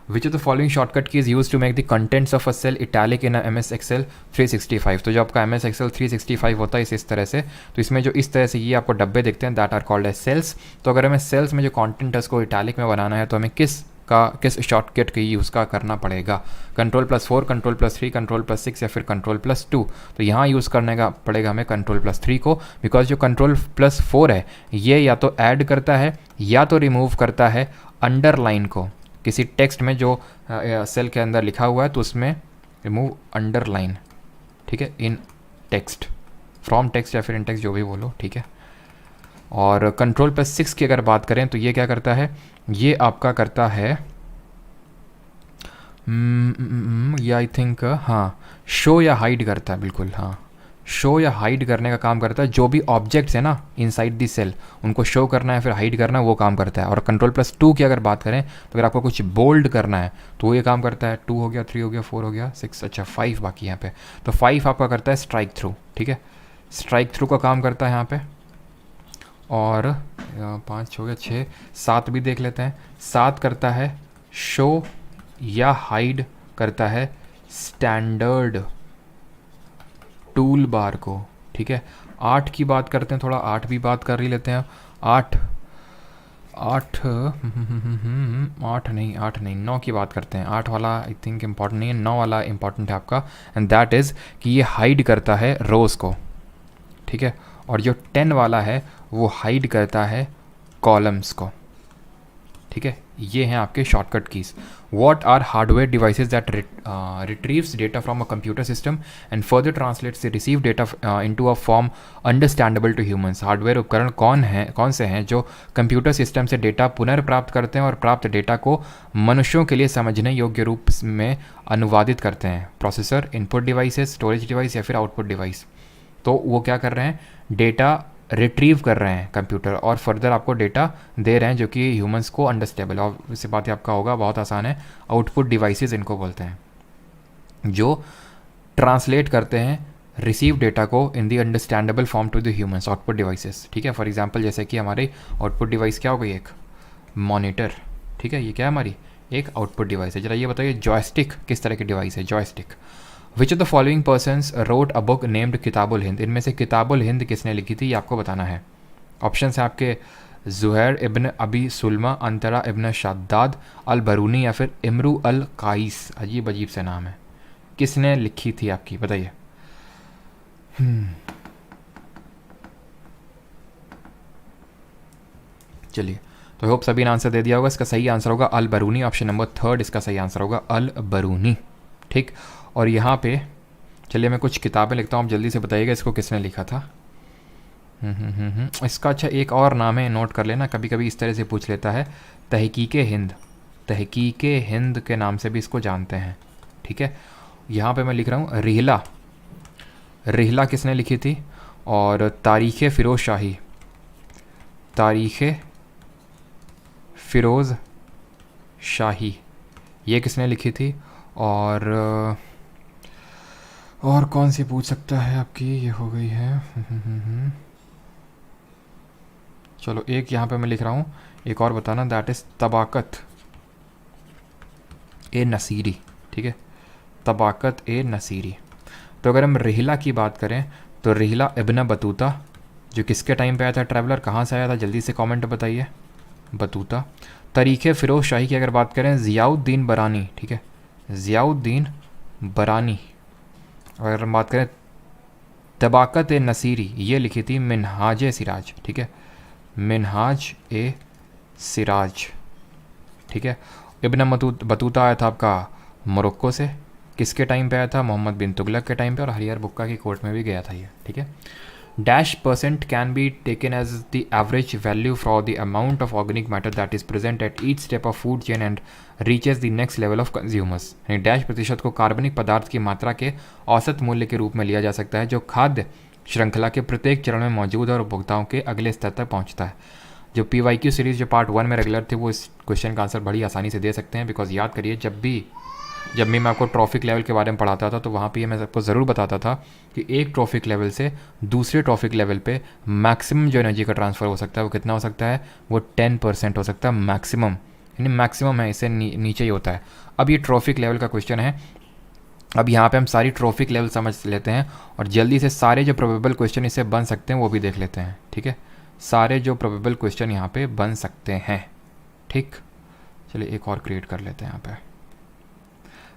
Which of the following shortcut key is use to make the contents of a cell italic in MS Excel 365। तो जो आपका MS Excel 365 होता है इस तरह से, तो इसमें जो इस तरह से ये आपको डब्बे दिखते हैं that are called as cells. तो अगर हमें सेल्स में जो कॉन्टेंट है उसको इटैलिक में बनाना है तो हमें किस शॉर्टकट की यूज़ का करना पड़ेगा, Ctrl+4, Ctrl+3, Ctrl+6 या फिर Ctrl+2। तो यहाँ यूज़ करने का पड़ेगा हमें Ctrl+3 को, बिकॉज जो Ctrl+4 है ये या तो ऐड करता है या तो रिमूव करता है अंडरलाइन को। किसी टेक्स्ट में जो सेल के अंदर लिखा हुआ है तो उसमें रिमूव अंडरलाइन, ठीक है, इन टेक्स्ट, फ्रॉम टेक्स्ट या फिर इन टेक्स्ट जो भी बोलो, ठीक है। और Ctrl+6 की अगर बात करें तो ये क्या करता है, ये आपका करता है ये आई थिंक हाँ शो या हाइड करता है, बिल्कुल हाँ शो या हाइड करने का काम करता है। जो भी ऑब्जेक्ट्स है ना इनसाइड दी सेल उनको शो करना है फिर हाइड करना है, वो काम करता है। और Ctrl+2 की अगर बात करें तो अगर आपको कुछ बोल्ड करना है तो ये काम करता है। 2 हो गया, 3 हो गया, 4 हो गया, 6, अच्छा 5 बाकी यहाँ पे। तो 5 आपका करता है स्ट्राइक थ्रू, ठीक है, स्ट्राइक थ्रू का काम करता है यहाँ पे। और 5 हो गया, 6, 7 भी देख लेते हैं। 7 करता है शो या हाइड करता है स्टैंडर्ड टूल बार को, ठीक है। 8 की बात करते हैं, थोड़ा 8 भी बात कर ही लेते हैं। 8 नहीं 9 की बात करते हैं। 8 वाला आई थिंक इम्पॉर्टेंट नहीं है, 9 वाला इम्पॉर्टेंट है आपका, एंड दैट इज़ कि ये हाइड करता है रोज को, ठीक है। और जो 10 वाला है वो हाइड करता है कॉलम्स को, ठीक है। ये हैं आपके shortcut keys. What are hardware devices that retrieves data from a computer system and further translates the receive data into a form understandable to humans. Hardware उपकरण कौन से हैं जो कंप्यूटर सिस्टम से डेटा पुनर्प्राप्त करते हैं और प्राप्त डेटा को मनुष्यों के लिए समझने योग्य रूप में अनुवादित करते हैं। Processor, input devices, storage device या फिर आउटपुट डिवाइस। तो वो क्या कर रहे हैं, डेटा रिट्रीव कर रहे हैं कंप्यूटर और फर्दर आपको डेटा दे रहे हैं जो कि ह्यूमंस को अंडरस्टैंडेबल, और इससे बात आपका होगा बहुत आसान है, आउटपुट डिवाइसेस इनको बोलते हैं, जो ट्रांसलेट करते हैं रिसीव डेटा को in the understandable form to the humans, output devices. ठीक है, फॉर एग्जांपल जैसे कि हमारी आउटपुट डिवाइस क्या हो गई, एक मॉनिटर। ठीक है, ये क्या है, हमारी एक आउटपुट डिवाइस है। जरा ये बताइए जॉयस्टिक किस तरह की डिवाइस है, joystick. Which of the following persons wrote a book named Kitabul Hind, इनमें से किताबुल हिंद किसने लिखी थी, ये आपको बताना है। ऑप्शन है आपके ज़ुहैर इब्न अबी सुलमा, अंतरा इब्न शद्दाद, अल बरूनी या फिर इमरू अल काइस। अजीब अजीब से नाम है, किसने लिखी थी आपकी, बताइए। चलिए, तो होप सभी ने आंसर दे दिया होगा। इसका सही आंसर होगा अल बरूनी, ऑप्शन नंबर 3 इसका सही आंसर होगा अल बरूनी। ठीक, और यहाँ पे चलिए मैं कुछ किताबें लिखता हूँ, आप जल्दी से बताइएगा इसको किसने लिखा था। इसका अच्छा एक और नाम है, नोट कर लेना, कभी कभी इस तरह से पूछ लेता है, तहकीके हिंद, तहकीके हिंद के नाम से भी इसको जानते हैं। ठीक है, यहाँ पे मैं लिख रहा हूँ रिहला, रिहला किसने लिखी थी, और तारीख़ फ़िरोज़ शाही, तारीख़ फ़िरोज़ शाही ये किसने लिखी थी, और कौन सी पूछ सकता है आपकी, ये हो गई है। चलो एक यहाँ पे मैं लिख रहा हूँ, एक और बताना, दैट इज़ तबाकत ए नसीरी। ठीक है, तबाकत ए नसीरी। तो अगर हम रिहला की बात करें तो रिहला इब्न बतूता, जो किसके टाइम पे आया था, ट्रैवलर कहाँ से आया था, जल्दी से कमेंट बताइए, बतूता। तारीख़ फ़िरोज़ शाही की अगर बात करें, ज़ियाउद्दीन बरानी। ठीक है, ज़ियाउद्दीन बरानी। अगर हम बात करें तबाकत ए नसीरी, ये लिखी थी मिनहाज ए सिराज। ठीक है, मिनहाज ए सिराज। ठीक है, इब्न बतूता आया था आपका मोरक्को से, किसके टाइम पे आया था, मोहम्मद बिन तुगलक के टाइम पे, और हरियर बुक्का की कोर्ट में भी गया था ये। ठीक है, dash percent can be taken as the average value for the amount of organic matter that is present at each step of food chain and reaches the next level of consumers. यानी dash प्रतिशत को कार्बनिक पदार्थ की मात्रा के औसत मूल्य के रूप में लिया जा सकता है जो खाद्य श्रृंखला के प्रत्येक चरण में मौजूद है और उपभोक्ताओं के अगले स्तर तक पहुंचता है। जो PYQ सीरीज़ जो पार्ट 1 में रेगुलर थे वो इस क्वेश्चन का आंसर बड़ी आसानी से दे सकते हैं, बिकॉज याद करिए जब भी मैं आपको ट्रॉफिक लेवल के बारे में पढ़ाता था तो वहाँ पे मैं सबको ज़रूर बताता था कि एक ट्रॉफिक लेवल से दूसरे ट्रॉफिक लेवल पे मैक्सिमम जो एनर्जी का ट्रांसफ़र हो सकता है वो कितना हो सकता है, वो 10% हो सकता है मैक्सिमम, यानी मैक्सिमम है, इससे नीचे ही होता है। अब ये ट्रॉफिक लेवल का क्वेश्चन है, अब यहाँ पे हम सारी ट्रॉफिक लेवल समझ लेते हैं और जल्दी से सारे जो प्रोबेबल क्वेश्चन इससे बन सकते हैं वो भी देख लेते हैं। ठीक है, सारे जो प्रोबेबल क्वेश्चन यहाँ पे बन सकते हैं। ठीक, चलिए एक और क्रिएट कर लेते हैं यहाँ पे।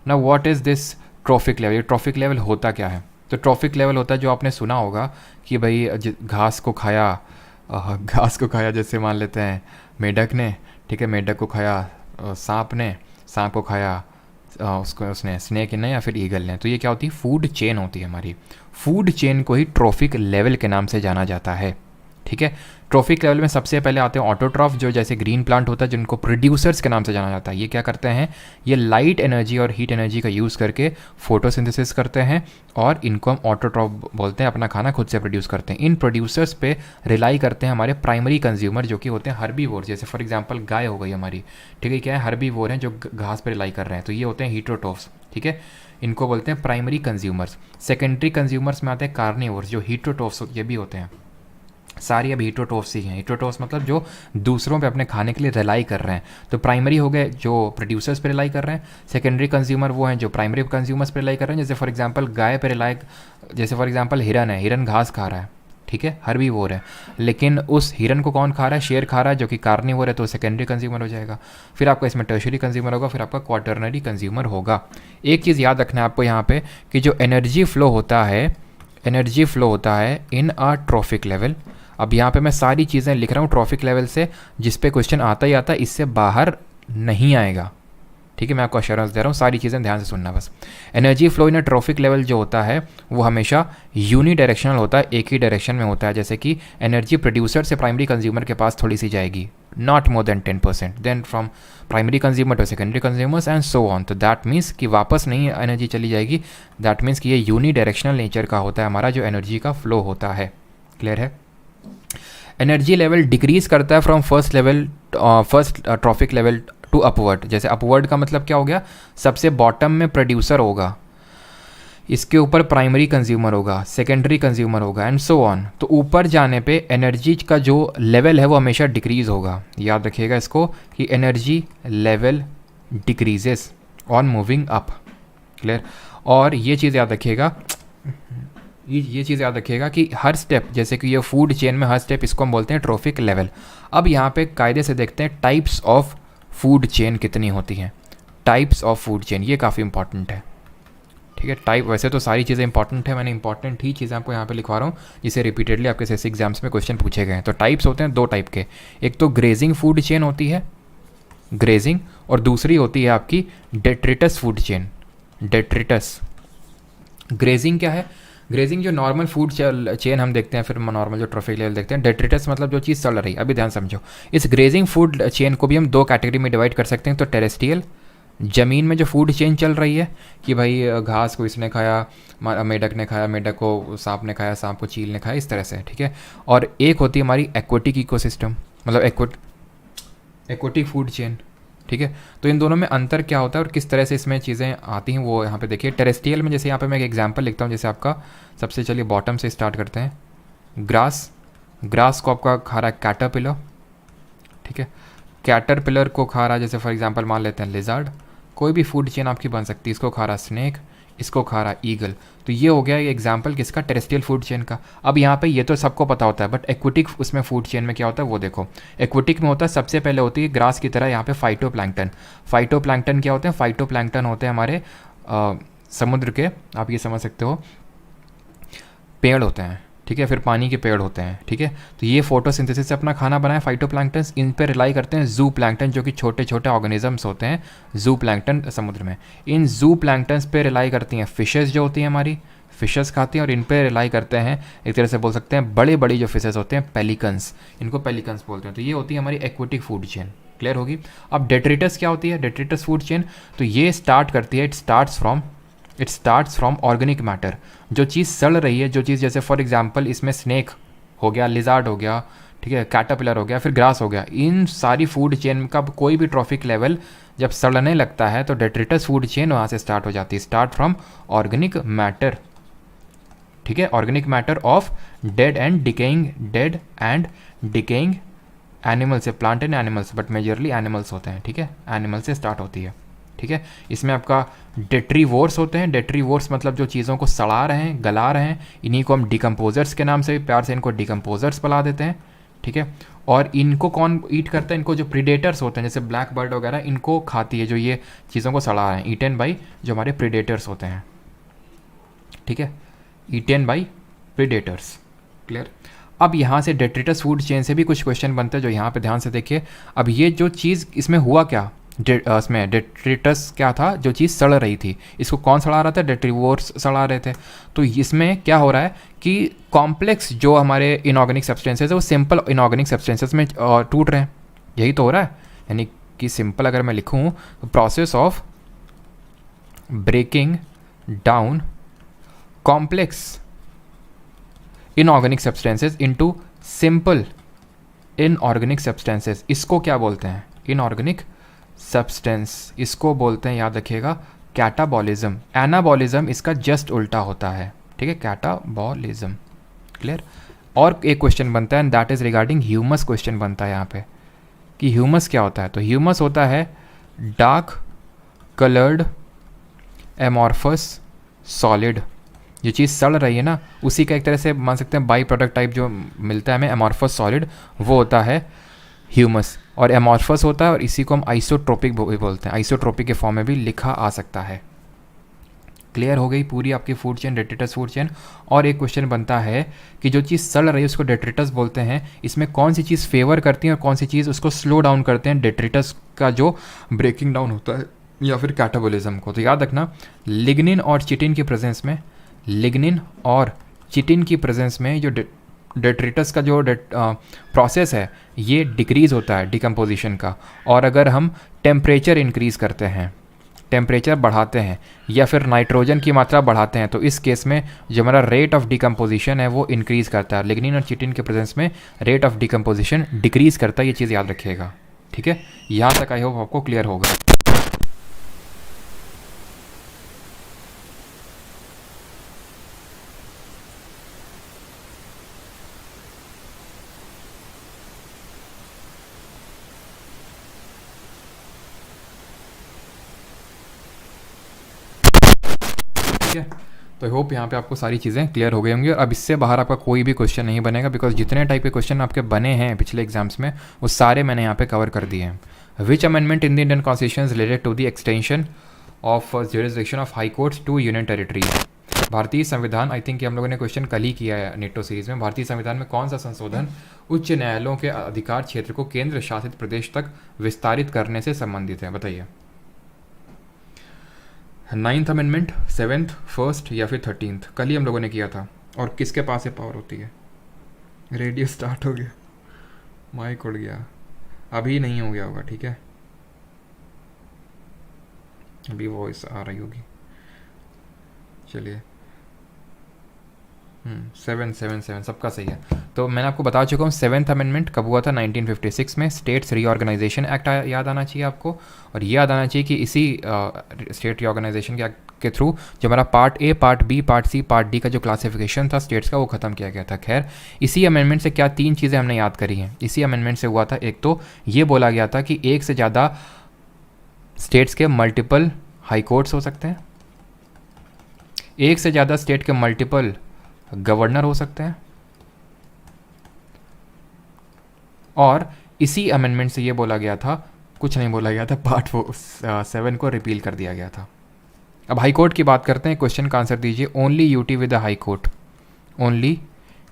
ना what is this trophic level, ये ट्रॉफिक लेवल होता क्या है, तो ट्रॉफिक लेवल होता है जो आपने सुना होगा कि भाई घास को खाया जैसे मान लेते हैं मेढक ने। ठीक है, मेढक को खाया सांप ने, सांप को खाया उसने स्नेक ने या फिर ईगल ने। तो ये क्या होती है, फूड चेन होती है हमारी। फूड चेन को ही ट्रॉफिक लेवल के नाम से जाना जाता है। ठीक है, ट्रॉफिक लेवल में सबसे पहले आते हैं ऑटोट्रॉफ, जो जैसे ग्रीन प्लांट होता है जिनको प्रोड्यूसर्स के नाम से जाना जाता है। ये क्या करते हैं, ये लाइट एनर्जी और हीट एनर्जी का यूज़ करके फोटोसिंथेसिस करते हैं और इनको हम ऑटोट्रॉफ बोलते हैं, अपना खाना खुद से प्रोड्यूस करते हैं। इन प्रोड्यूसर्स पे रिलाई करते हैं हमारे प्राइमरी कंज्यूमर जो कि होते हैं हर्बीवोर, जैसे फॉर एग्जाम्पल गाय हो गई हमारी। ठीक है, क्या है, हर्बीवोर हैं जो घास पर रिलाई कर रहे हैं, तो ये होते हैं हीटरोट्रॉफ्स। ठीक है, इनको बोलते हैं प्राइमरी कंज्यूमर्स। सेकेंडरी कंज्यूमर्स में आते हैं कार्निवोर्स जो हीटरोट्रॉफ्स ये भी होते हैं। सारी अब हीटरोट्रॉफ्स ही हैं। हीटरोट्रॉफ्स मतलब जो दूसरों पे अपने खाने के लिए रिलाई कर रहे हैं। तो प्राइमरी हो गए जो प्रोड्यूसर्स पे रिलाई कर रहे हैं, सेकेंडरी कंज्यूमर वो हैं जो प्राइमरी कंज्यूमर्स पे रिलाई कर रहे हैं। जैसे फॉर एग्जांपल गाय पे रिलाई, जैसे फॉर एग्जांपल हिरन है, हिरन घास खा रहा है। ठीक है, हर्बीवोर है, लेकिन उस हिरन को कौन खा रहा है, शेर खा रहा है जो कि कार्निवोर है, तो सेकेंडरी कंज्यूमर हो जाएगा। फिर आपका इसमें टर्शियरी कंज्यूमर होगा, फिर आपका क्वाटरनरी कंज्यूमर होगा। एक चीज़ याद रखना है आपको यहाँ पे कि जो एनर्जी फ्लो होता है इन अ ट्रॉफिक लेवल। अब यहाँ पे मैं सारी चीज़ें लिख रहा हूँ ट्रॉफिक लेवल से, जिस पे क्वेश्चन आता ही आता है, इससे बाहर नहीं आएगा। ठीक है, मैं आपको अश्योरेंस दे रहा हूँ, सारी चीज़ें ध्यान से सुनना बस। Energy flow in a trophic level जो होता है वो हमेशा यूनी डायरेक्शनल होता है, एक ही डायरेक्शन में होता है। जैसे कि एनर्जी प्रोड्यूसर से प्राइमरी कंज्यूमर के पास थोड़ी सी जाएगी, not more than 10%, then from primary consumer to secondary consumers and so on. तो that means कि वापस नहीं एनर्जी चली जाएगी, that means कि ये यूनिडायरेक्शनल नेचर का होता है हमारा जो एनर्जी का फ्लो होता है। क्लियर है? एनर्जी लेवल डिक्रीज करता है from first trophic level to upward. जैसे अपवर्ड का मतलब क्या हो गया, सबसे बॉटम में प्रोड्यूसर होगा, इसके ऊपर प्राइमरी कंज्यूमर होगा, सेकेंडरी कंज्यूमर होगा एंड सो ऑन। तो ऊपर जाने पे एनर्जी का जो लेवल है वो हमेशा डिक्रीज होगा। याद रखिएगा इसको कि energy level decreases on moving up. Clear? और ये चीज़ याद रखिएगा, ये चीज़ याद रखिएगा कि हर स्टेप, जैसे कि ये फूड चेन में हर स्टेप, इसको हम बोलते हैं ट्रॉफिक लेवल। अब यहाँ पे कायदे से देखते हैं टाइप्स ऑफ फूड चेन कितनी होती हैं। टाइप्स ऑफ फूड चेन, ये काफ़ी इंपॉर्टेंट है। ठीक है, टाइप, वैसे तो सारी चीज़ें इंपॉर्टेंट है, मैंने इंपॉर्टेंट ही चीज़ें आपको यहाँ पे लिखवा रहा हूँ जिसे रिपीटेडली आपके एसएससी एग्जाम्स में क्वेश्चन पूछे गए हैं। तो टाइप्स होते हैं दो टाइप के, एक तो ग्रेजिंग फूड चेन होती है, ग्रेजिंग, और दूसरी होती है आपकी detritus food chain. Detritus, grazing क्या है? ग्रेजिंग जो नॉर्मल फूड चेन हम देखते हैं, फिर नॉर्मल जो ट्रॉफिक लेवल देखते हैं। डेट्रिटस मतलब जो चीज़ सड़ रही है। अभी ध्यान समझो, इस ग्रेजिंग फूड चेन को भी हम दो कैटेगरी में डिवाइड कर सकते हैं। तो टेरेस्ट्रियल, ज़मीन में जो फूड चेन चल रही है कि भाई घास को इसने खाया, मेढक ने खाया, मेढक को सांप ने खाया, सांप को चील ने खाया, इस तरह से। ठीक है, और एक होती है हमारी एक्वेटिक इकोसिस्टम, मतलब एक्वेटिक फूड चेन। ठीक है, तो इन दोनों में अंतर क्या होता है और किस तरह से इसमें चीज़ें आती हैं वो यहाँ पे देखिए। टेरेस्ट्रियल में जैसे यहाँ पे मैं एक एग्जांपल लिखता हूँ, जैसे आपका सबसे, चलिए बॉटम से स्टार्ट करते हैं। ग्रास को आपका खा रहा है कैटरपिलर। ठीक है, कैटरपिलर को खा रहा है, जैसे फॉर एग्जांपल मान लेते हैं लिजार्ड। कोई भी फूड चेन आपकी बन सकती है, इसको खा रहा स्नेक, इसको खा रहा ईगल। तो ये हो गया एग्जाम्पल किसका? टेरेस्ट्रियल फूड चेन का। अब यहाँ पे ये तो सबको पता होता है, बट एक्वेटिक उसमें फूड चेन में क्या होता है वो देखो। एक्वेटिक में होता है, सबसे पहले होती है ग्रास की तरह यहाँ पे फाइटोप्लैंक्टन। फाइटोप्लैंक्टन क्या होते हैं? फाइटोप्लैंक्टन होते हैं हमारे समुद्र के, आप ये समझ सकते हो, पेड़ होते हैं। ठीक है, फिर पानी के पेड़ होते हैं। ठीक है, तो ये फोटोसिंथेसिस से अपना खाना बनाए फाइटोप्लैंक्टन्स। इन पर रिलाई करते हैं जू प्लैंक्टन, जो कि छोटे छोटे ऑर्गेनिजम्स होते हैं, जू प्लैंक्टन समुद्र में। इन जू प्लैंक्टन्स पे रिलाई करती हैं फिशेस जो होती हैं हमारी, फिशेस खाती हैं। और इन पे रिलाई करते हैं, एक तरह से बोल सकते हैं, बड़े बड़ी जो फिशेस होते हैं, पेलिकन्स, इनको पेलिकन्स बोलते हैं। तो ये होती है हमारी एक्वेटिक फूड चेन। क्लियर होगी? अब डेट्रिटस क्या होती है? डेट्रिटस फूड चेन, तो ये स्टार्ट करती है, it starts from organic matter. जो चीज़ सड़ रही है, जो चीज़, जैसे फॉर एग्जांपल इसमें स्नेक हो गया, लिजार्ड हो गया, ठीक है, कैटरपिलर हो गया, फिर ग्रास हो गया, इन सारी फूड चेन का कोई भी ट्रॉफिक लेवल जब सड़ने लगता है तो डेट्रिटस फूड चेन वहाँ से स्टार्ट हो जाती है। Start from organic matter. ठीक है, organic matter of dead and decaying animals से, plant and animals, but majorly animals होते हैं। ठीक है, एनिमल से स्टार्ट होती है। ठीक है, इसमें आपका डेट्रीवोर्स होते हैं। डेट्रीवोर्स मतलब जो चीज़ों को सड़ा रहे हैं, गला रहे हैं, इन्हीं को हम डिकम्पोजर्स के नाम से भी प्यार से इनको डिकम्पोजर्स बुला देते हैं। ठीक है, और इनको कौन ईट करता है? इनको जो प्रीडेटर्स होते हैं, जैसे ब्लैक बर्ड वगैरह, इनको खाती है जो ये चीज़ों को सड़ा रहे हैं, ईटन बाई जो हमारे प्रीडेटर्स होते हैं। ठीक है, ईटन बाई प्रीडेटर्स। क्लियर? अब यहाँ से डेट्रिटस फूड चेन से भी कुछ क्वेश्चन बनते हैं, जो यहाँ पे ध्यान से देखिए। अब ये जो चीज़ इसमें हुआ क्या, इसमें डेट्रिटस क्या था? जो चीज़ सड़ रही थी, इसको कौन सड़ा रहा था? डेट्रीवोर्स सड़ा रहे थे। तो इसमें क्या हो रहा है कि कॉम्प्लेक्स जो हमारे इनऑर्गेनिक सब्सटेंसेस है वो सिंपल इनऑर्गेनिक सब्सटेंसेस में टूट रहे हैं। यही तो हो रहा है, यानी कि सिंपल अगर मैं लिखूँ, process of breaking down complex inorganic substances into simple inorganic substances, इसको क्या बोलते हैं? इनऑर्गेनिक सब्सटेंस, इसको बोलते हैं, याद रखिएगा, कैटाबॉलिज्म। एनाबॉलिज्म इसका जस्ट उल्टा होता है। ठीक है, कैटाबॉलिज्म। क्लियर? और एक क्वेश्चन बनता है, and that is regarding humus. Question बनता है यहाँ पे कि ह्यूमस क्या होता है? तो ह्यूमस होता है डार्क कलर्ड एमॉर्फस सॉलिड। जो चीज़ सड़ रही है ना, उसी का एक तरह से मान सकते हैं बाई प्रोडक्ट टाइप जो मिलता है हमें, एमॉर्फस सॉलिड, वो होता है ह्यूमस। और एमॉर्फस होता है, और इसी को हम आइसोट्रोपिक भी बोलते हैं। आइसोट्रोपिक के फॉर्म में भी लिखा आ सकता है। क्लियर हो गई पूरी आपकी food chain, detritus food chain. और एक क्वेश्चन बनता है कि जो चीज़ सड़ रही है उसको डेट्रिटस बोलते हैं, इसमें कौन सी चीज़ फेवर करती है और कौन सी चीज़ उसको स्लो डाउन करते हैं? डेट्रिटस का जो ब्रेकिंग डाउन होता है या फिर कैटाबॉलिज्म को। तो याद रखना, लिग्निन और चिटिन की प्रेजेंस में, लिग्निन और चिटिन की प्रेजेंस में जो डेट्रिटस का जो प्रोसेस है ये डिक्रीज़ होता है डिकम्पोजिशन का। और अगर हम टेम्परेचर इंक्रीज़ करते हैं, टेम्परेचर बढ़ाते हैं या फिर नाइट्रोजन की मात्रा बढ़ाते हैं, तो इस केस में जो हमारा रेट ऑफ डिकम्पोजिशन है वो इंक्रीज़ करता है। लिग्निन और चिटिन के प्रेजेंस में रेट ऑफ डिकम्पोजिशन डिक्रीज़ करता है, ये चीज़ याद रखिएगा। ठीक है, यहाँ तक आई होप आपको क्लियर होगा। ठीक है, तो आई होप यहाँ पे आपको सारी चीज़ें क्लियर हो गई होंगी और अब इससे बाहर आपका कोई भी क्वेश्चन नहीं बनेगा, बिकॉज जितने टाइप के क्वेश्चन आपके बने हैं पिछले एग्जाम्स में वो सारे मैंने यहाँ पे कवर कर दिए हैं। Which amendment in the Indian constitution related to the extension of jurisdiction of high courts to union territories. भारतीय संविधान, आई थिंक हम लोगों ने क्वेश्चन कल ही किया है नेटो सीरीज में, भारतीय संविधान में कौन सा संशोधन उच्च न्यायालयों के अधिकार क्षेत्र को केंद्र शासित प्रदेश तक विस्तारित करने से संबंधित है, बताइए। 9th अमेंडमेंट, 7th, 1st या फिर 13th? कल ही हम लोगों ने किया था। और किसके पास ये पावर होती है? रेडियो स्टार्ट हो गया, माइक उड़ गया, अभी नहीं हो गया होगा, ठीक है, अभी वॉइस आ रही होगी। चलिए 7 सबका सही है। तो मैंने आपको बता चुका हूँ 7th अमेंडमेंट कब हुआ था, 1956 में। स्टेट्स रीऑर्गेनाइजेशन एक्ट याद आना चाहिए आपको, और ये याद आना चाहिए कि इसी स्टेट रीऑर्गेनाइजेशन के थ्रू जो हमारा part A, part B, part C, part D का जो क्लासिफिकेशन था स्टेट्स का वो ख़त्म किया गया था। खैर, इसी अमेंडमेंट से क्या 3 चीज़ें हमने याद करी हैं। इसी अमेंडमेंट से हुआ था, एक तो ये बोला गया था कि एक से ज़्यादा स्टेट्स के मल्टीपल हाई कोर्ट्स हो सकते हैं, एक से ज़्यादा स्टेट के मल्टीपल गवर्नर हो सकते हैं, और इसी अमेंडमेंट से ये बोला गया था, कुछ नहीं बोला गया था, पार्ट 7 को रिपील कर दिया गया था। अब हाई कोर्ट की बात करते हैं, क्वेश्चन का आंसर दीजिए। Only UT with the high court, only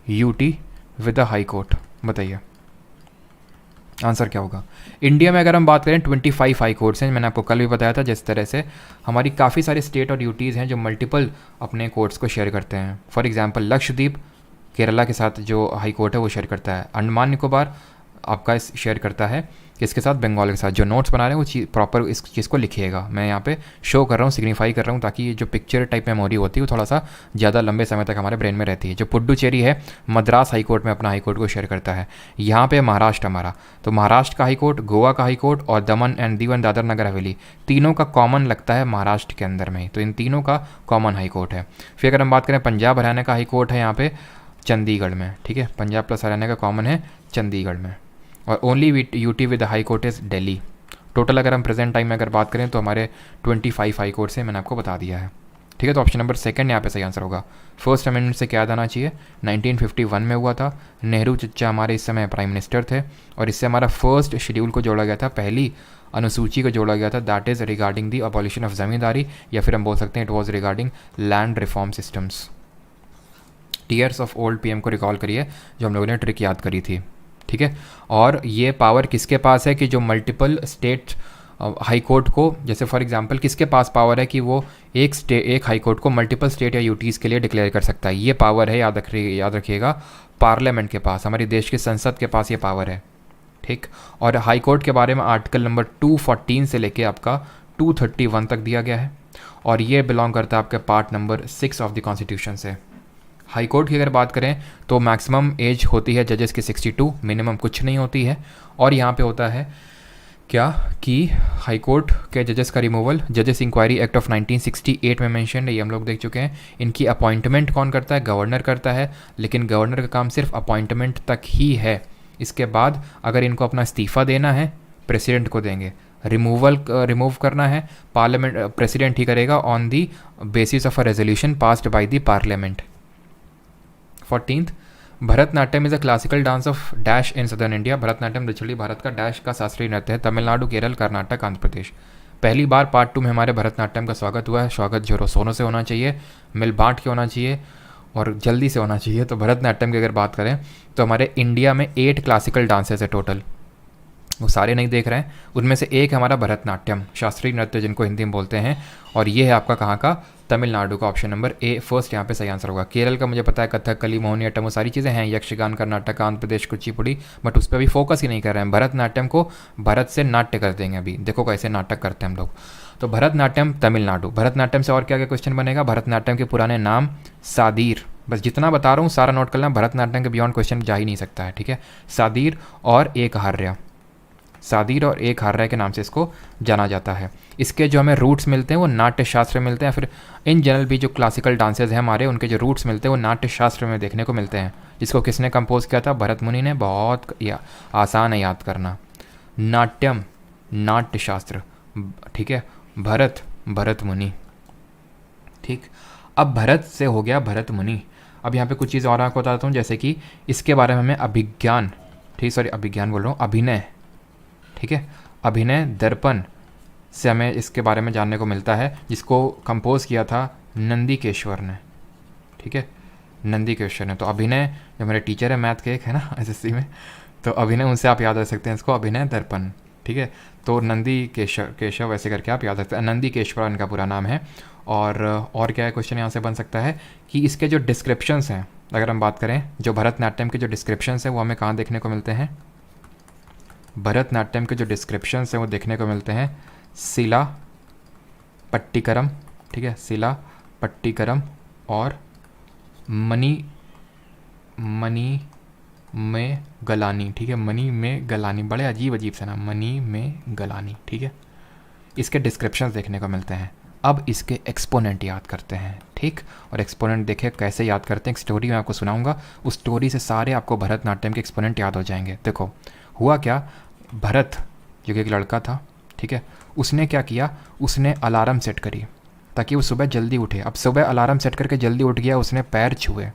UT with the high court, बताइए आंसर क्या होगा। इंडिया में अगर हम बात करें 25 हाई कोर्ट्स हैं, मैंने आपको कल भी बताया था। जिस तरह से हमारी काफ़ी सारे स्टेट और यूटीज़ हैं जो मल्टीपल अपने कोर्ट्स को शेयर करते हैं। फॉर एग्जांपल लक्षद्वीप केरला के साथ जो हाई कोर्ट है वो शेयर करता है। अंडमान निकोबार आपका शेयर करता है किसके साथ, बंगाल के साथ। जो नोट्स बना रहे हैं वो चीज़ प्रॉपर इस चीज़ को लिखिएगा। मैं यहाँ पे शो कर रहा हूँ, सिग्निफाई कर रहा हूँ, ताकि ये जो पिक्चर टाइप मेमोरी होती है वो थोड़ा सा ज़्यादा लंबे समय तक हमारे ब्रेन में रहती है। जो पुडुचेरी है मद्रास हाई कोर्ट में अपना हाई कोर्ट को शेयर करता है। यहाँ पे महाराष्ट्र हमारा, तो महाराष्ट्र का हाई कोर्ट, गोवा का हाई कोर्ट और दमन एंड दीवन दादर नगर हवेली, तीनों का कॉमन लगता है महाराष्ट्र के अंदर में ही। तो इन तीनों का कॉमन हाई कोर्ट है। फिर अगर हम बात करें पंजाब हरियाणा का हाई कोर्ट है यहाँ पे चंडीगढ़ में, ठीक है, पंजाब प्लस हरियाणा का कॉमन है चंडीगढ़ में। और only UT with high court is Delhi. Total अगर हम प्रेजेंट टाइम में अगर बात करें तो हमारे 25 हाई कोर्ट्स हैं, मैंने आपको बता दिया है। ठीक है, तो ऑप्शन नंबर 2 यहाँ पे सही आंसर होगा। फर्स्ट अमेंडमेंट से क्या याद आना चाहिए, 1951 में हुआ था। नेहरू चचा हमारे इस समय प्राइम मिनिस्टर थे, और इससे हमारा फर्स्ट शेड्यूल को जोड़ा गया था, पहली अनुसूची को जोड़ा गया था, that is regarding the abolition of zamindari, या फिर हम बोल सकते हैं it was regarding land reform systems. Tears of old PM को रिकॉल करिए, जो हम लोगों ने ट्रिक याद करी थी। ठीक है, और ये पावर किसके पास है कि जो मल्टीपल स्टेट हाई कोर्ट को, जैसे फॉर एग्जांपल किसके पास पावर है कि वो एक हाई कोर्ट को मल्टीपल स्टेट या यूटीज़ के लिए डिक्लेयर कर सकता है। ये पावर है, याद रखिएगा, पार्लियामेंट के पास, हमारे देश की संसद के पास ये पावर है। ठीक, और हाई कोर्ट के बारे में आर्टिकल नंबर 214 से लेके आपका 231 तक दिया गया है, और ये बिलोंग करता है आपके part number 6 of the constitution से। हाई कोर्ट की अगर बात करें तो मैक्सिमम एज होती है जजेस की 62, मिनिमम कुछ नहीं होती है। और यहाँ पे होता है क्या कि हाई कोर्ट के जजेस का रिमूवल जजेस इंक्वायरी एक्ट ऑफ 1968 में मेंशन है, ये हम लोग देख चुके हैं। इनकी अपॉइंटमेंट कौन करता है, गवर्नर करता है, लेकिन गवर्नर का काम सिर्फ अपॉइंटमेंट तक ही है। इसके बाद अगर इनको अपना इस्तीफ़ा देना है प्रेसिडेंट को देंगे, रिमूव करना है पार्लियामेंट, प्रेसिडेंट ही करेगा on the basis of a resolution passed by the parliament. 14th, Bharatanatyam is a classical dance of dash in southern India. Bharatanatyam दक्षिणी भारत का डैश का शास्त्रीय नृत्य है, तमिलनाडु, केरल, कर्नाटक, आंध्र प्रदेश। पहली बार पार्ट 2 में हमारे भरतनाट्यम का स्वागत हुआ है। स्वागत जोरों शोरों से होना चाहिए, मिल बांट के होना चाहिए और जल्दी से होना चाहिए। तो भरतनाट्यम की अगर बात करें तो हमारे इंडिया में 8 क्लासिकल डांसेस है टोटल। वो सारे नहीं देख रहे हैं, उनमें से एक है हमारा भरतनाट्यम, शास्त्रीय नृत्य जिनको हिंदी में बोलते हैं, और ये है आपका कहाँ का, तमिलनाडु का। ऑप्शन नंबर ए फर्स्ट यहाँ पे सही आंसर होगा। केरल का मुझे पता है, कथकली, मोहिनीअट्टम, वो सारी चीज़ें हैं, यक्षगान, कर्नाटक, आंध्र प्रदेश, कुचिपुड़ी, बट उस पर अभी फोकस ही नहीं कर रहे हैं। भरतनाट्यम को भरत से नाट्य कर देंगे अभी, देखो कैसे नाटक करते हैं हम लोग। तो भरतनाट्यम तमिलनाडु। भरतनाट्यम से और क्या क्या क्वेश्चन बनेगा, भरतनाट्यम के पुराने नाम, सादीर, बस जितना बता रहा हूँ सारा नोट कर लेना, भरतनाट्यम के बियॉन्ड क्वेश्चन जा ही नहीं सकता है, ठीक है। सादीर और एक हार्य, सादीर और एक हार्य के नाम से इसको जाना जाता है। इसके जो हमें रूट्स मिलते हैं वो नाट्य शास्त्र में मिलते हैं, फिर इन जनरल भी जो क्लासिकल डांसेज हैं हमारे, उनके जो रूट्स मिलते हैं वो नाट्य शास्त्र में देखने को मिलते हैं, जिसको किसने कंपोज किया था, भरत मुनि ने। बहुत आसान है याद करना। नाट्यम नाट्य शास्त्र, ठीक है, भरत भरत मुनि, ठीक। अब भरत से हो गया भरत मुनि। अब यहाँ पे कुछ चीज़ और आपको बताता हूँ, जैसे कि इसके बारे में हमें अभिज्ञान, ठीक, सॉरी अभिज्ञान बोल रहा हूँ, अभिनय, ठीक है, अभिनय दर्पण से हमें इसके बारे में जानने को मिलता है, जिसको कंपोज किया था नंदीकेश्वर ने, ठीक है, नंदीकेश्वर ने। तो अभिनय, जो मेरे टीचर है मैथ के एक है ना एसएससी में, तो अभिनय उनसे आप याद रख सकते हैं इसको, अभिनय दर्पण, ठीक है। तो केशव ऐसे करके आप याद रखते हैं, नंदीकेश्वर इनका पूरा नाम है। और क्या है क्वेश्चन यहाँ से बन सकता है कि इसके जो डिस्क्रिप्शंस हैं, अगर हम बात करें, जो भरतनाट्यम के जो डिस्क्रिप्शंस हैं वो हमें कहाँ देखने को मिलते हैं, भरतनाट्यम के जो डिस्क्रिप्शंस हैं वो देखने को मिलते हैं शिला पट्टिकरम, ठीक है, शिला पट्टिकरम और मणि में गलानी, ठीक है, मणि में गलानी, बड़े अजीब अजीब से नाम, मणि में गलानी, ठीक है। इसके डिस्क्रिप्शंस देखने को मिलते हैं। अब इसके एक्सपोनेंट याद करते हैं, ठीक। और एक्सपोनेंट देखें कैसे याद करते हैं, एक स्टोरी मैं आपको सुनाऊंगा, उस स्टोरी से सारे आपको भरतनाट्यम के एक्सपोनेंट याद हो जाएंगे। देखो हुआ क्या, भरत जो कि एक लड़का था, ठीक है, उसने क्या किया, उसने अलार्म सेट करी ताकि वो सुबह जल्दी उठे। अब सुबह अलार्म सेट करके जल्दी उठ गया, उसने पैर छुए,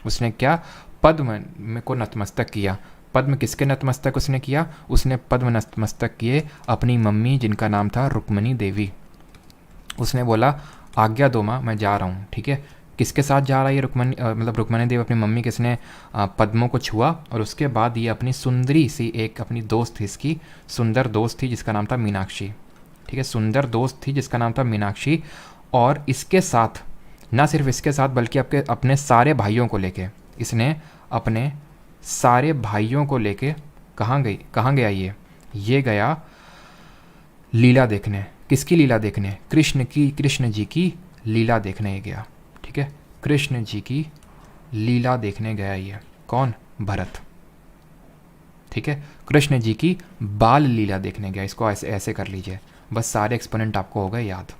उसने क्या, पद्म को नतमस्तक किया। पद्म किसके नतमस्तक उसने किया, उसने पद्म नतमस्तक किए अपनी मम्मी जिनका नाम था रुक्मणी देवी। उसने बोला आज्ञा दो माँ, मैं जा रहा हूँ, ठीक है। किसके साथ जा रहा है ये रुक्मणी, मतलब रुक्मणी देवी अपनी मम्मी किसने पद्मों को छुआ, और उसके बाद ये अपनी सुंदरी सी एक अपनी दोस्त थी, इसकी सुंदर दोस्त थी जिसका नाम था मीनाक्षी, ठीक है, सुंदर दोस्त थी जिसका नाम था मीनाक्षी। और इसके साथ, ना सिर्फ इसके साथ बल्कि अपने सारे भाइयों को लेके, इसने अपने सारे भाइयों को लेके कहाँ गया ये गया लीला देखने। किसकी लीला देखने, कृष्ण जी की लीला देखने ये गया, ठीक है, कृष्ण जी की लीला देखने गया ये, कौन, भरत, ठीक है, कृष्ण जी की बाल लीला देखने गया। इसको ऐसे कर लीजिए, बस सारे एक्सपोनेंट आपको हो गए याद।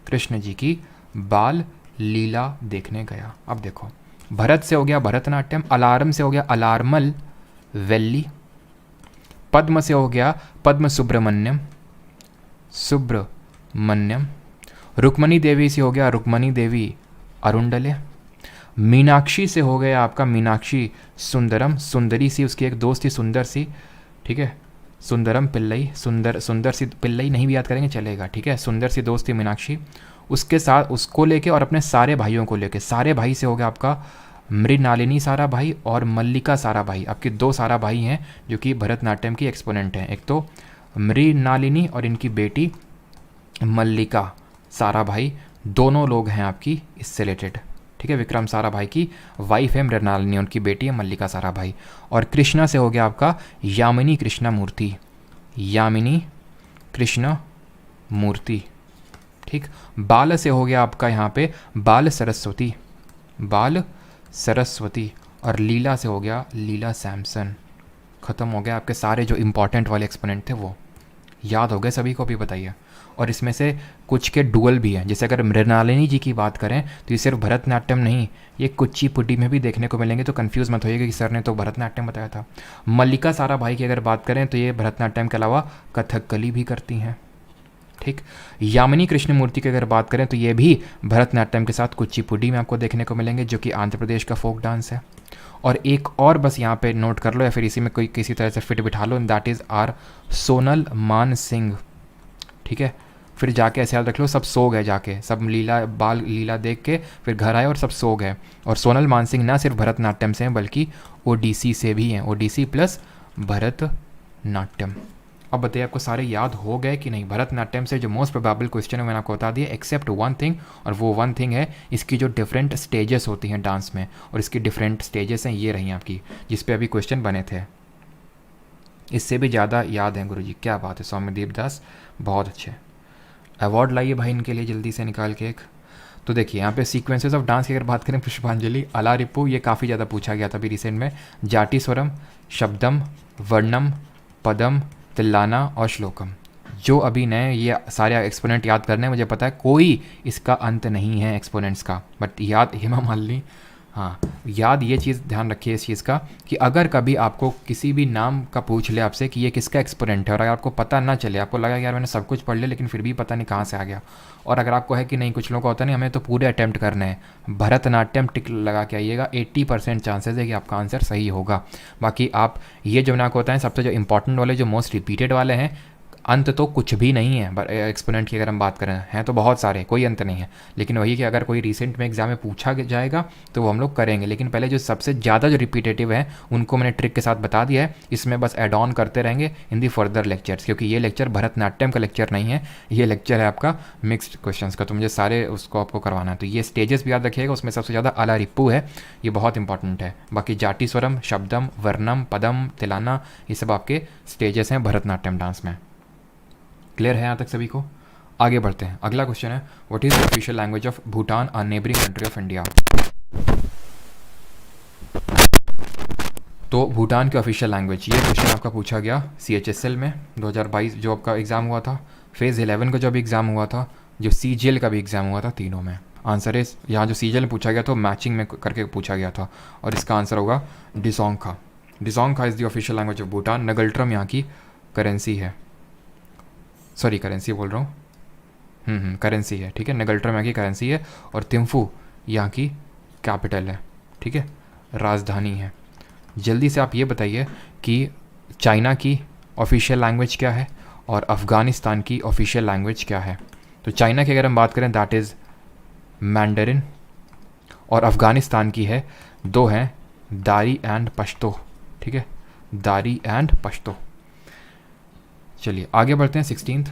कृष्ण जी की बाल लीला देखने गया। अब देखो भरत से हो गया भरतनाट्यम, अलार्म से हो गया अलार्मल वैली, पद्म से हो गया पद्म सुब्रमण्यम, रुक्मणी देवी से हो गया रुक्मणी देवी अरुंडले, मीनाक्षी से हो गया आपका मीनाक्षी सुंदरम, सुंदरी सी उसकी एक दोस्त थी सुंदर सी, ठीक है, सुंदरम पिल्लई, सुंदर सी पिल्लई नहीं भी याद करेंगे चलेगा, ठीक है, सुंदर सी दोस्त थी मीनाक्षी। उसके साथ उसको लेके और अपने सारे भाइयों को लेके, सारे भाई से हो गया आपका मृणालिनी सारा भाई और मल्लिका सारा भाई, आपके दो सारा भाई हैं जो कि भरतनाट्यम की एक्सपोनेंट हैं, एक तो मृणालिनी और इनकी बेटी मल्लिका सारा भाई, दोनों लोग हैं आपकी इससे रिलेटेड, ठीक है। विक्रम सारा भाई की वाइफ है मृणालिनी, उनकी बेटी है मल्लिका सारा भाई। और कृष्णा से हो गया आपका यामिनी कृष्णा मूर्ति, यामिनी कृष्ण मूर्ति, ठीक। बाल से हो गया आपका यहाँ पे बाल सरस्वती, बाल सरस्वती। और लीला से हो गया लीला सैमसन। ख़त्म हो गया आपके सारे जो इंपॉर्टेंट वाले एक्सपोनेंट थे वो याद हो गए सभी को भी, बताइए। और इसमें से कुछ के डुअल भी हैं, जैसे अगर मृणालिनी जी की बात करें तो ये सिर्फ भरतनाट्यम नहीं, ये कुचिपुडी में भी देखने को मिलेंगे, तो कंफ्यूज मत होइएगा कि सर ने तो भरतनाट्यम बताया था। मल्लिका सारा भाई की अगर बात करें तो ये भरतनाट्यम के अलावा कथकली भी करती हैं, ठीक। यामिनी कृष्णमूर्ति की अगर बात करें तो ये भी भरतनाट्यम के साथ कुचिपुडी में आपको देखने को मिलेंगे, जो कि आंध्र प्रदेश का फोक डांस है। और एक और बस यहाँ पे नोट कर लो या फिर इसी में कोई किसी तरह से फिट बिठा लो, दैट इज़ आर सोनल मान सिंह, ठीक है। फिर जाके ऐसे याद रख लो सब सो गए, जाके सब बाल लीला देख के फिर घर आए और सब सो गए। और सोनल मान सिंह ना सिर्फ भरतनाट्यम से हैं बल्कि ओडिसी से भी हैं, ओडिसी प्लस भरतनाट्यम, अब बताइए आपको सारे याद हो गए कि नहीं। भरतनाट्यम से जो मोस्ट प्रोबेबल क्वेश्चन है मैंने आपको बता दिया, एक्सेप्ट वन थिंग, और वो वन थिंग है इसकी जो डिफरेंट स्टेजेस होती हैं डांस में, और इसकी डिफरेंट स्टेजेस हैं ये रही आपकी, जिस पे अभी क्वेश्चन बने थे। इससे भी ज़्यादा याद है गुरुजी, क्या बात है सौम्यदीप दास, बहुत अच्छे। अवार्ड लाइए भाई इनके लिए जल्दी से निकाल के एक। तो देखिए यहाँ पे सीक्वेंसेस ऑफ डांस की अगर बात करें, पुष्पांजलि, अलारिपू, ये काफ़ी ज़्यादा पूछा गया था अभी रिसेंट में। जाटी स्वरम, शब्दम, वर्णम, पदम, तिल्लाना और श्लोकम, जो अभी नए ये सारे एक्सपोनेंट याद करने हैं। मुझे पता है कोई इसका अंत नहीं है एक्सपोनेंट्स का, बट याद हेमा मालिनी, हाँ याद ये चीज़ ध्यान रखिए इस चीज़ का कि अगर कभी आपको किसी भी नाम का पूछ ले आपसे कि ये किसका एक्सपोनेंट है, और अगर आपको पता ना चले, आपको लगा यार मैंने सब कुछ पढ़ लिया लेकिन फिर भी पता नहीं कहाँ से आ गया, और अगर आपको है कि नहीं, कुछ लोगों का होता नहीं हमें तो पूरे अटैम्प्ट करने हैं, भरतनाट्यम टिक लगा के आइएगा, 80% चांसेस है कि आपका आंसर सही होगा। बाकी आप ये जो मैंने आपको बताएं सबसे जो इंपॉर्टेंट वाले, जो मोस्ट रिपीटेड वाले हैं, अंत तो कुछ भी नहीं है एक्सपोनेंट की अगर हम बात करें, हैं तो बहुत सारे, कोई अंत नहीं है, लेकिन वही कि अगर कोई रिसेंट में एग्जाम में पूछा जाएगा तो वो हम लोग करेंगे। लेकिन पहले जो सबसे ज़्यादा जो रिपीटेटिव है उनको मैंने ट्रिक के साथ बता दिया है, इसमें बस एड ऑन करते रहेंगे इन दी फर्दर लेक्चर्स, क्योंकि ये लेक्चर भरतनाट्यम का लेक्चर नहीं है, ये लेक्चर है आपका मिक्स्ड क्वेश्चंस का, तो मुझे सारे उसको आपको करवाना है। तो ये स्टेजेस भी याद रखिएगा, उसमें सबसे ज़्यादा अलारिप्पू है, ये बहुत इंपॉर्टेंट है। बाकी जाटी स्वरम, शब्दम, वर्णम, पदम, तिलाना, ये सब आपके स्टेजेस हैं भरतनाट्यम डांस में। क्लियर है यहाँ तक सभी को? आगे बढ़ते हैं। अगला क्वेश्चन है, what is the official language of Bhutan, a neighbouring country of India. तो भूटान की ऑफिशियल लैंग्वेज, ये क्वेश्चन आपका पूछा गया CHSL में 2022 जो आपका एग्ज़ाम हुआ था, फेज़ 11 का जो भी एग्ज़ाम हुआ था, जो CGL का भी एग्ज़ाम हुआ था, तीनों में। आंसर है यहाँ जो CGL में पूछा गया था मैचिंग में करके पूछा गया था, और इसका आंसर होगा Dzongkha. Dzongkha is the official language of Bhutan. Ngultrum यहाँ की करेंसी है, सॉरी करेंसी बोल रहा हूँ, करेंसी है, ठीक है। नगल्ट्रम यहाँ की करेंसी है, और थिम्फू यहाँ की कैपिटल है, ठीक है, राजधानी है। जल्दी से आप ये बताइए कि चाइना की ऑफिशियल लैंग्वेज क्या है और अफ़गानिस्तान की ऑफिशियल लैंग्वेज क्या है। तो चाइना की अगर हम बात करें दैट इज़ मैंडरिन, और अफ़गानिस्तान की है, दो हैं, दारी एंड पश्तो, ठीक है, दारी एंड पश्तो। चलिए आगे बढ़ते हैं। 16th,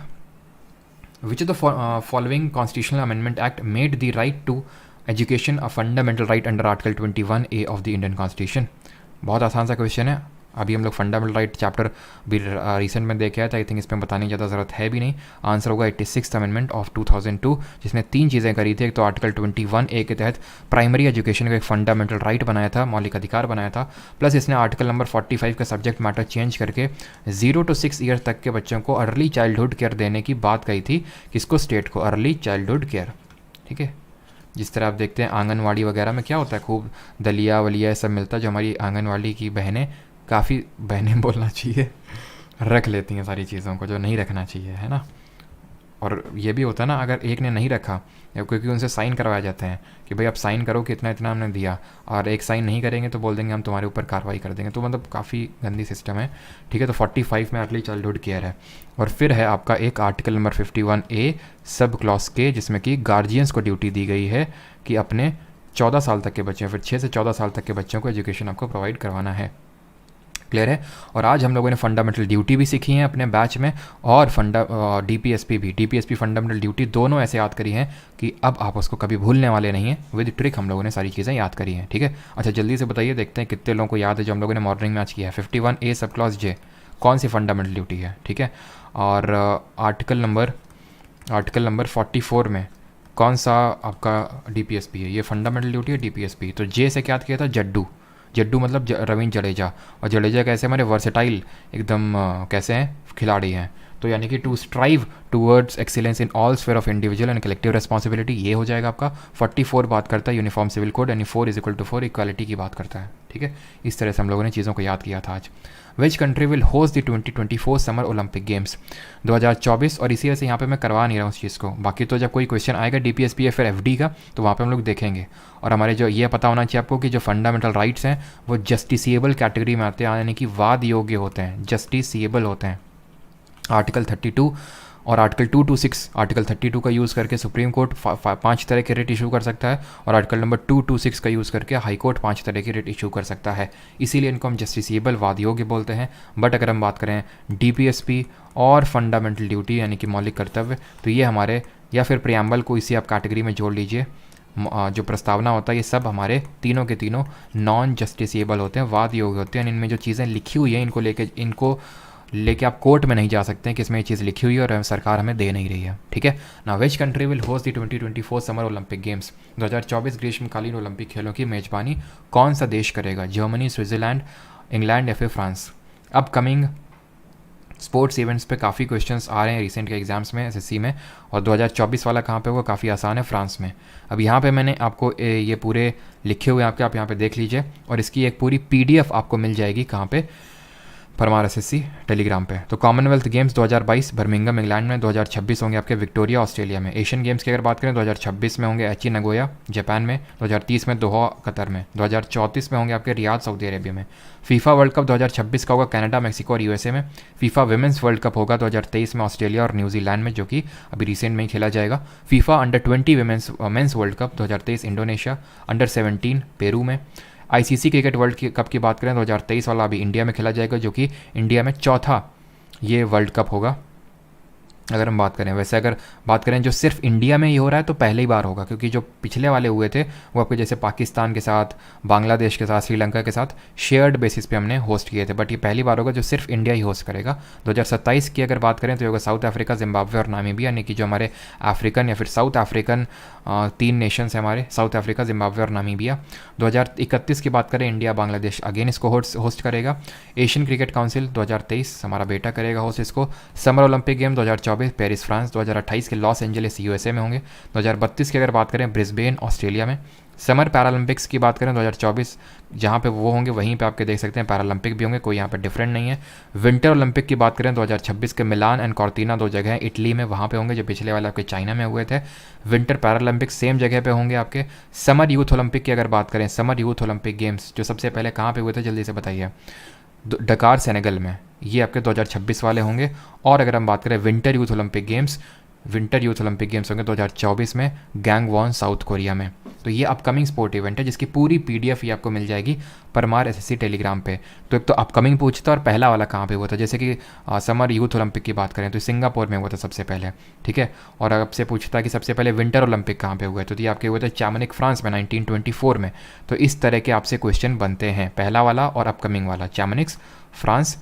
which of the following constitutional amendment act made the right to education a fundamental right under article 21A of the Indian constitution. बहुत आसान सा क्वेश्चन है। अभी हम लोग फंडामेंटल राइट चैप्टर भी रिसेंट में देखे आए थे, आई थिंक इसमें बताने की ज़्यादा ज़रूरत है भी नहीं। आंसर होगा 86th अमेंडमेंट ऑफ 2002, जिसने 3 चीज़ें करी थी। एक तो आर्टिकल 21A के तहत प्राइमरी एजुकेशन को एक फंडामेंटल राइट बनाया था, मौलिक अधिकार बनाया था, प्लस इसने आर्टिकल नंबर 45 का सब्जेक्ट मैटर चेंज करके 0 to 6 ईयर तक के बच्चों को अर्ली चाइल्डहुड केयर देने की बात कही थी। किसको? स्टेट को, अर्ली चाइल्डहुड केयर, ठीक है। जिस तरह आप देखते हैं आंगनवाड़ी वगैरह में क्या होता है, खूब दलिया वलिया सब मिलता है, जो हमारी आंगनवाड़ी की बहनें, काफ़ी बहनें बोलना चाहिए, रख लेती हैं सारी चीज़ों को जो नहीं रखना चाहिए, है ना। और ये भी होता है ना, अगर एक ने नहीं रखा, क्योंकि उनसे साइन करवाए जाते हैं कि भाई आप साइन करो कि इतना इतना हमने दिया, और एक साइन नहीं करेंगे तो बोल देंगे हम तुम्हारे ऊपर कार्रवाई कर देंगे। तो मतलब काफ़ी गंदी सिस्टम है, ठीक है। तो 45 में अर्ली चाइल्डहुड केयर है। और फिर है आपका एक article number 51A sub clause के, जिसमें कि गार्जियंस को ड्यूटी दी गई है कि अपने 14 साल तक के बच्चे, फिर 6 से 14 साल तक के बच्चों को एजुकेशन आपको प्रोवाइड करवाना है। क्लियर है। और आज हम लोगों ने फंडामेंटल ड्यूटी भी सीखी है अपने बैच में, और DPSP भी, DPSP फंडामेंटल ड्यूटी दोनों ऐसे याद करी हैं कि अब आप उसको कभी भूलने वाले नहीं हैं। विद ट्रिक हम लोगों ने सारी चीज़ें याद करी हैं, ठीक है। अच्छा जल्दी से बताइए, देखते हैं कितने लोगों को याद है जो हम लोगों ने मॉर्निंग में आज किया है। 51A सब क्लॉज J कौन सी फंडामेंटल ड्यूटी है, ठीक है। और आर्टिकल नंबर 44 में कौन सा आपका DPSP है, ये फंडामेंटल ड्यूटी है DPSP। तो J से क्या किया था? जड्डू मतलब रविंद्र जडेजा, और जडेजा कैसे हमारे वर्सेटाइल एकदम कैसे हैं, खिलाड़ी हैं। तो यानी कि to strive towards excellence in all sphere of individual and collective responsibility, ये हो जाएगा आपका। 44 बात करता है यूनिफॉर्म सिविल कोड, यानी 4 = 4 इक्वालिटी की बात करता है, ठीक है। इस तरह से हम लोगों ने चीज़ों को याद किया था आज। Which country will host the 2024 summer Olympic games 2024, और इसी वजह से यहाँ पे मैं करवा नहीं रहा हूँ उस चीज़ को। बाकी तो जब कोई क्वेश्चन आएगा DPSP या फिर FD का, तो वहाँ पे हम लोग देखेंगे। और हमारे जो ये पता होना चाहिए आपको कि जो फंडामेंटल राइट्स हैं वो जस्टिसिएबल कैटेगरी में आते हैं, यानी कि वाद योग्य होते हैं, जस्टिसिएबल होते हैं। आर्टिकल 32 और आर्टिकल 226 आर्टिकल 32 का यूज़ करके सुप्रीम कोर्ट 5 तरह के रिट इशू कर सकता है, और आर्टिकल नंबर 226 का यूज़ करके हाई कोर्ट 5 तरह की रिट इशू कर सकता है। इसीलिए इनको हम जस्टिसेबल वाद योग्य बोलते हैं। बट अगर हम बात करें DPSP और फंडामेंटल ड्यूटी यानी कि मौलिक कर्तव्य, तो ये हमारे, या फिर प्रियम्बल को इसी आप कैटेगरी में जोड़ लीजिए, जो प्रस्तावना होता है ये सब हमारे तीनों के तीनों नॉन जस्टिसेबल होते हैं, वाद योग्य होते हैं। इनमें जो चीज़ें लिखी हुई हैं इनको लेके आप कोर्ट में नहीं जा सकते हैं कि इसमें ये चीज़ लिखी हुई है और सरकार हमें दे नहीं रही है, ठीक है ना। Which country will host the 2024 summer Olympic games? 2024 ग्रीष्मकालीन ओलंपिक खेलों की मेजबानी कौन सा देश करेगा? जर्मनी, स्विट्ज़रलैंड, इंग्लैंड या फिर फ्रांस? अपकमिंग स्पोर्ट्स इवेंट्स पे काफ़ी क्वेश्चंस आ रहे हैं रिसेंट के एग्जाम्स में, SSC में, और 2024 वाला कहाँ पे होगा? काफ़ी आसान है, फ्रांस में। अब यहाँ पे मैंने आपको ये पूरे लिखे हुए आप यहाँ पे देख लीजिए, और इसकी एक पूरी PDF आपको मिल जाएगी कहाँ पे? परमार SSC टेलीग्राम पे। तो कॉमनवेल्थ गेम्स 2022 बर्मिंघम इंग्लैंड में, 2026 होंगे आपके विक्टोरिया ऑस्ट्रेलिया में। एशियन गेम्स की अगर बात करें 2026 में होंगे एची नगोया जापान में, 2030 में दोहा कतर में, 2034 में होंगे आपके रियाद सऊदी अरेबिया में। फीफा वर्ल्ड कप 2026 का होगा कनाडा, मेक्सिको और USA में। फीफा विमेंस वर्ल्ड कप होगा 2023 में ऑस्ट्रेलिया और न्यूजीलैंड में, जो कि अभी रिसेंट में ही खेला जाएगा। FIFA under 20 mains world cup 2023 Indonesia, under 17 Peru में। ICC क्रिकेट वर्ल्ड कप की बात करें 2023 वाला अभी इंडिया में खेला जाएगा, जो कि इंडिया में चौथा ये वर्ल्ड कप होगा अगर हम बात करें। वैसे अगर बात करें जो सिर्फ इंडिया में ही हो रहा है तो पहली बार होगा, क्योंकि जो पिछले वाले हुए थे वो आपके जैसे पाकिस्तान के साथ, बांग्लादेश के साथ, श्रीलंका के साथ शेयर्ड बेसिस पे हमने होस्ट किए थे, बट ये पहली बार होगा जो सिर्फ इंडिया ही होस्ट करेगा। 2027 की अगर बात करें तो ये होगा साउथ अफ्रीका, जिम्बाब्वे और नामीबिया, यानी कि जो हमारे अफ्रीकन या फिर साउथ अफ्रीकन 3 नेशंस हैं हमारे, साउथ अफ्रीका, जिम्बाब्वे और नामीबिया। 2031 की बात करें इंडिया बांग्लादेश अगेन इसको होस्ट करेगा। एशियन क्रिकेट काउंसिल 2023 हमारा बेटा करेगा होस्ट इसको। Summer Olympic game 2024 Paris France, 2028 के लॉस एंजलिस USA में होंगे। 2032 की अगर बात करें ब्रिस्बेन ऑस्ट्रेलिया में। समर पैरालंपिक्स की बात करें 2024 जहाँ पे वो होंगे वहीं पे आपके देख सकते हैं पैरालंपिक भी होंगे, कोई यहाँ पे डिफरेंट नहीं है। विंटर ओलंपिक की बात करें 2026 के मिलान एंड कॉर्टिना 2 जगह हैं इटली में, वहाँ पे होंगे, जो पिछले वाले आपके चाइना में हुए थे। विंटर पैरालंपिक सेम जगह पे होंगे आपके। समर यूथ ओलंपिक की अगर बात करें, समर यूथ ओलंपिक गेम्स जो सबसे पहले कहाँ पे हुए थे जल्दी से बताइए? डकार सेनेगल में, ये आपके 2026 वाले होंगे। और अगर हम बात करें विंटर यूथ ओलंपिक गेम्स होंगे 2024 में गैंगवॉन साउथ कोरिया में। तो ये अपकमिंग स्पोर्ट इवेंट है जिसकी पूरी PDF ये आपको मिल जाएगी परमार SSC टेलीग्राम पे। तो एक तो अपकमिंग पूछता और पहला वाला कहाँ पे हुआ था, जैसे कि समर यूथ ओलंपिक की बात करें तो सिंगापुर में हुआ था सबसे पहले, ठीक है। और आपसे पूछता है कि सबसे पहले विंटर ओलंपिक कहाँ पे हुआ है, तो ये आपके हुए थे चैमनिक फ्रांस में 1924 में। तो इस तरह के आपसे क्वेश्चन बनते हैं, पहला वाला और अपकमिंग वाला। चैमनिक्स फ्रांस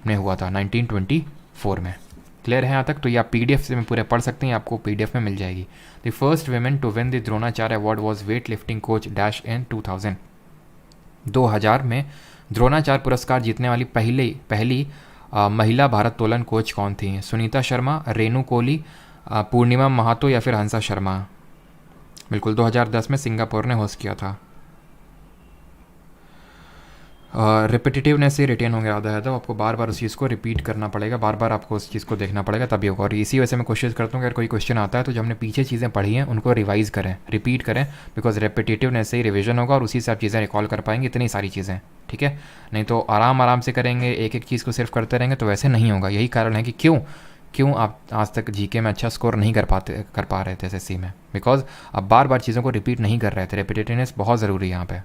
में हुआ था 1924 में। क्लियर है यहाँ तक? तो ये आप PDF से में पूरे पढ़ सकते हैं, आपको PDF में मिल जाएगी। The first women to win the Dronacharya award was weight lifting coach dash in 2000 में द्रोणाचार्य पुरस्कार जीतने वाली पहली महिला भारोत्तोलन कोच कौन थी? सुनीता शर्मा, रेणु कोहली, पूर्णिमा महातो या फिर हंसा शर्मा? बिल्कुल 2010 में सिंगापुर ने होस्ट किया था। रिपीटेटिवनेस से रिटेन होंगे आधा है, तो आपको बार बार उस चीज़ को रिपीट करना पड़ेगा, बार बार आपको उस चीज़ को देखना पड़ेगा तभी होगा। और इसी वजह से मैं कोशिश करता हूँ कि अगर कोई क्वेश्चन आता है तो जो हमने पीछे चीज़ें पढ़ी हैं उनको रिवाइज़ करें, रिपीट करें, बिकॉज रिपीटेटिवनेस से ही रिविजन होगा और उसी से आप चीज़ें रिकॉल कर पाएंगे, इतनी सारी चीज़ें, ठीक है। नहीं तो आराम से करेंगे, एक एक चीज़ को सिर्फ करते रहेंगे तो वैसे नहीं होगा। यही कारण है कि क्यों आप आज तक GK में अच्छा स्कोर नहीं कर पा रहे थे SSC में, बिकॉज आप बार बार चीज़ों को रिपीट नहीं कर रहे थे। रिपीटेटिवनेस बहुत ज़रूरी है यहाँ पे।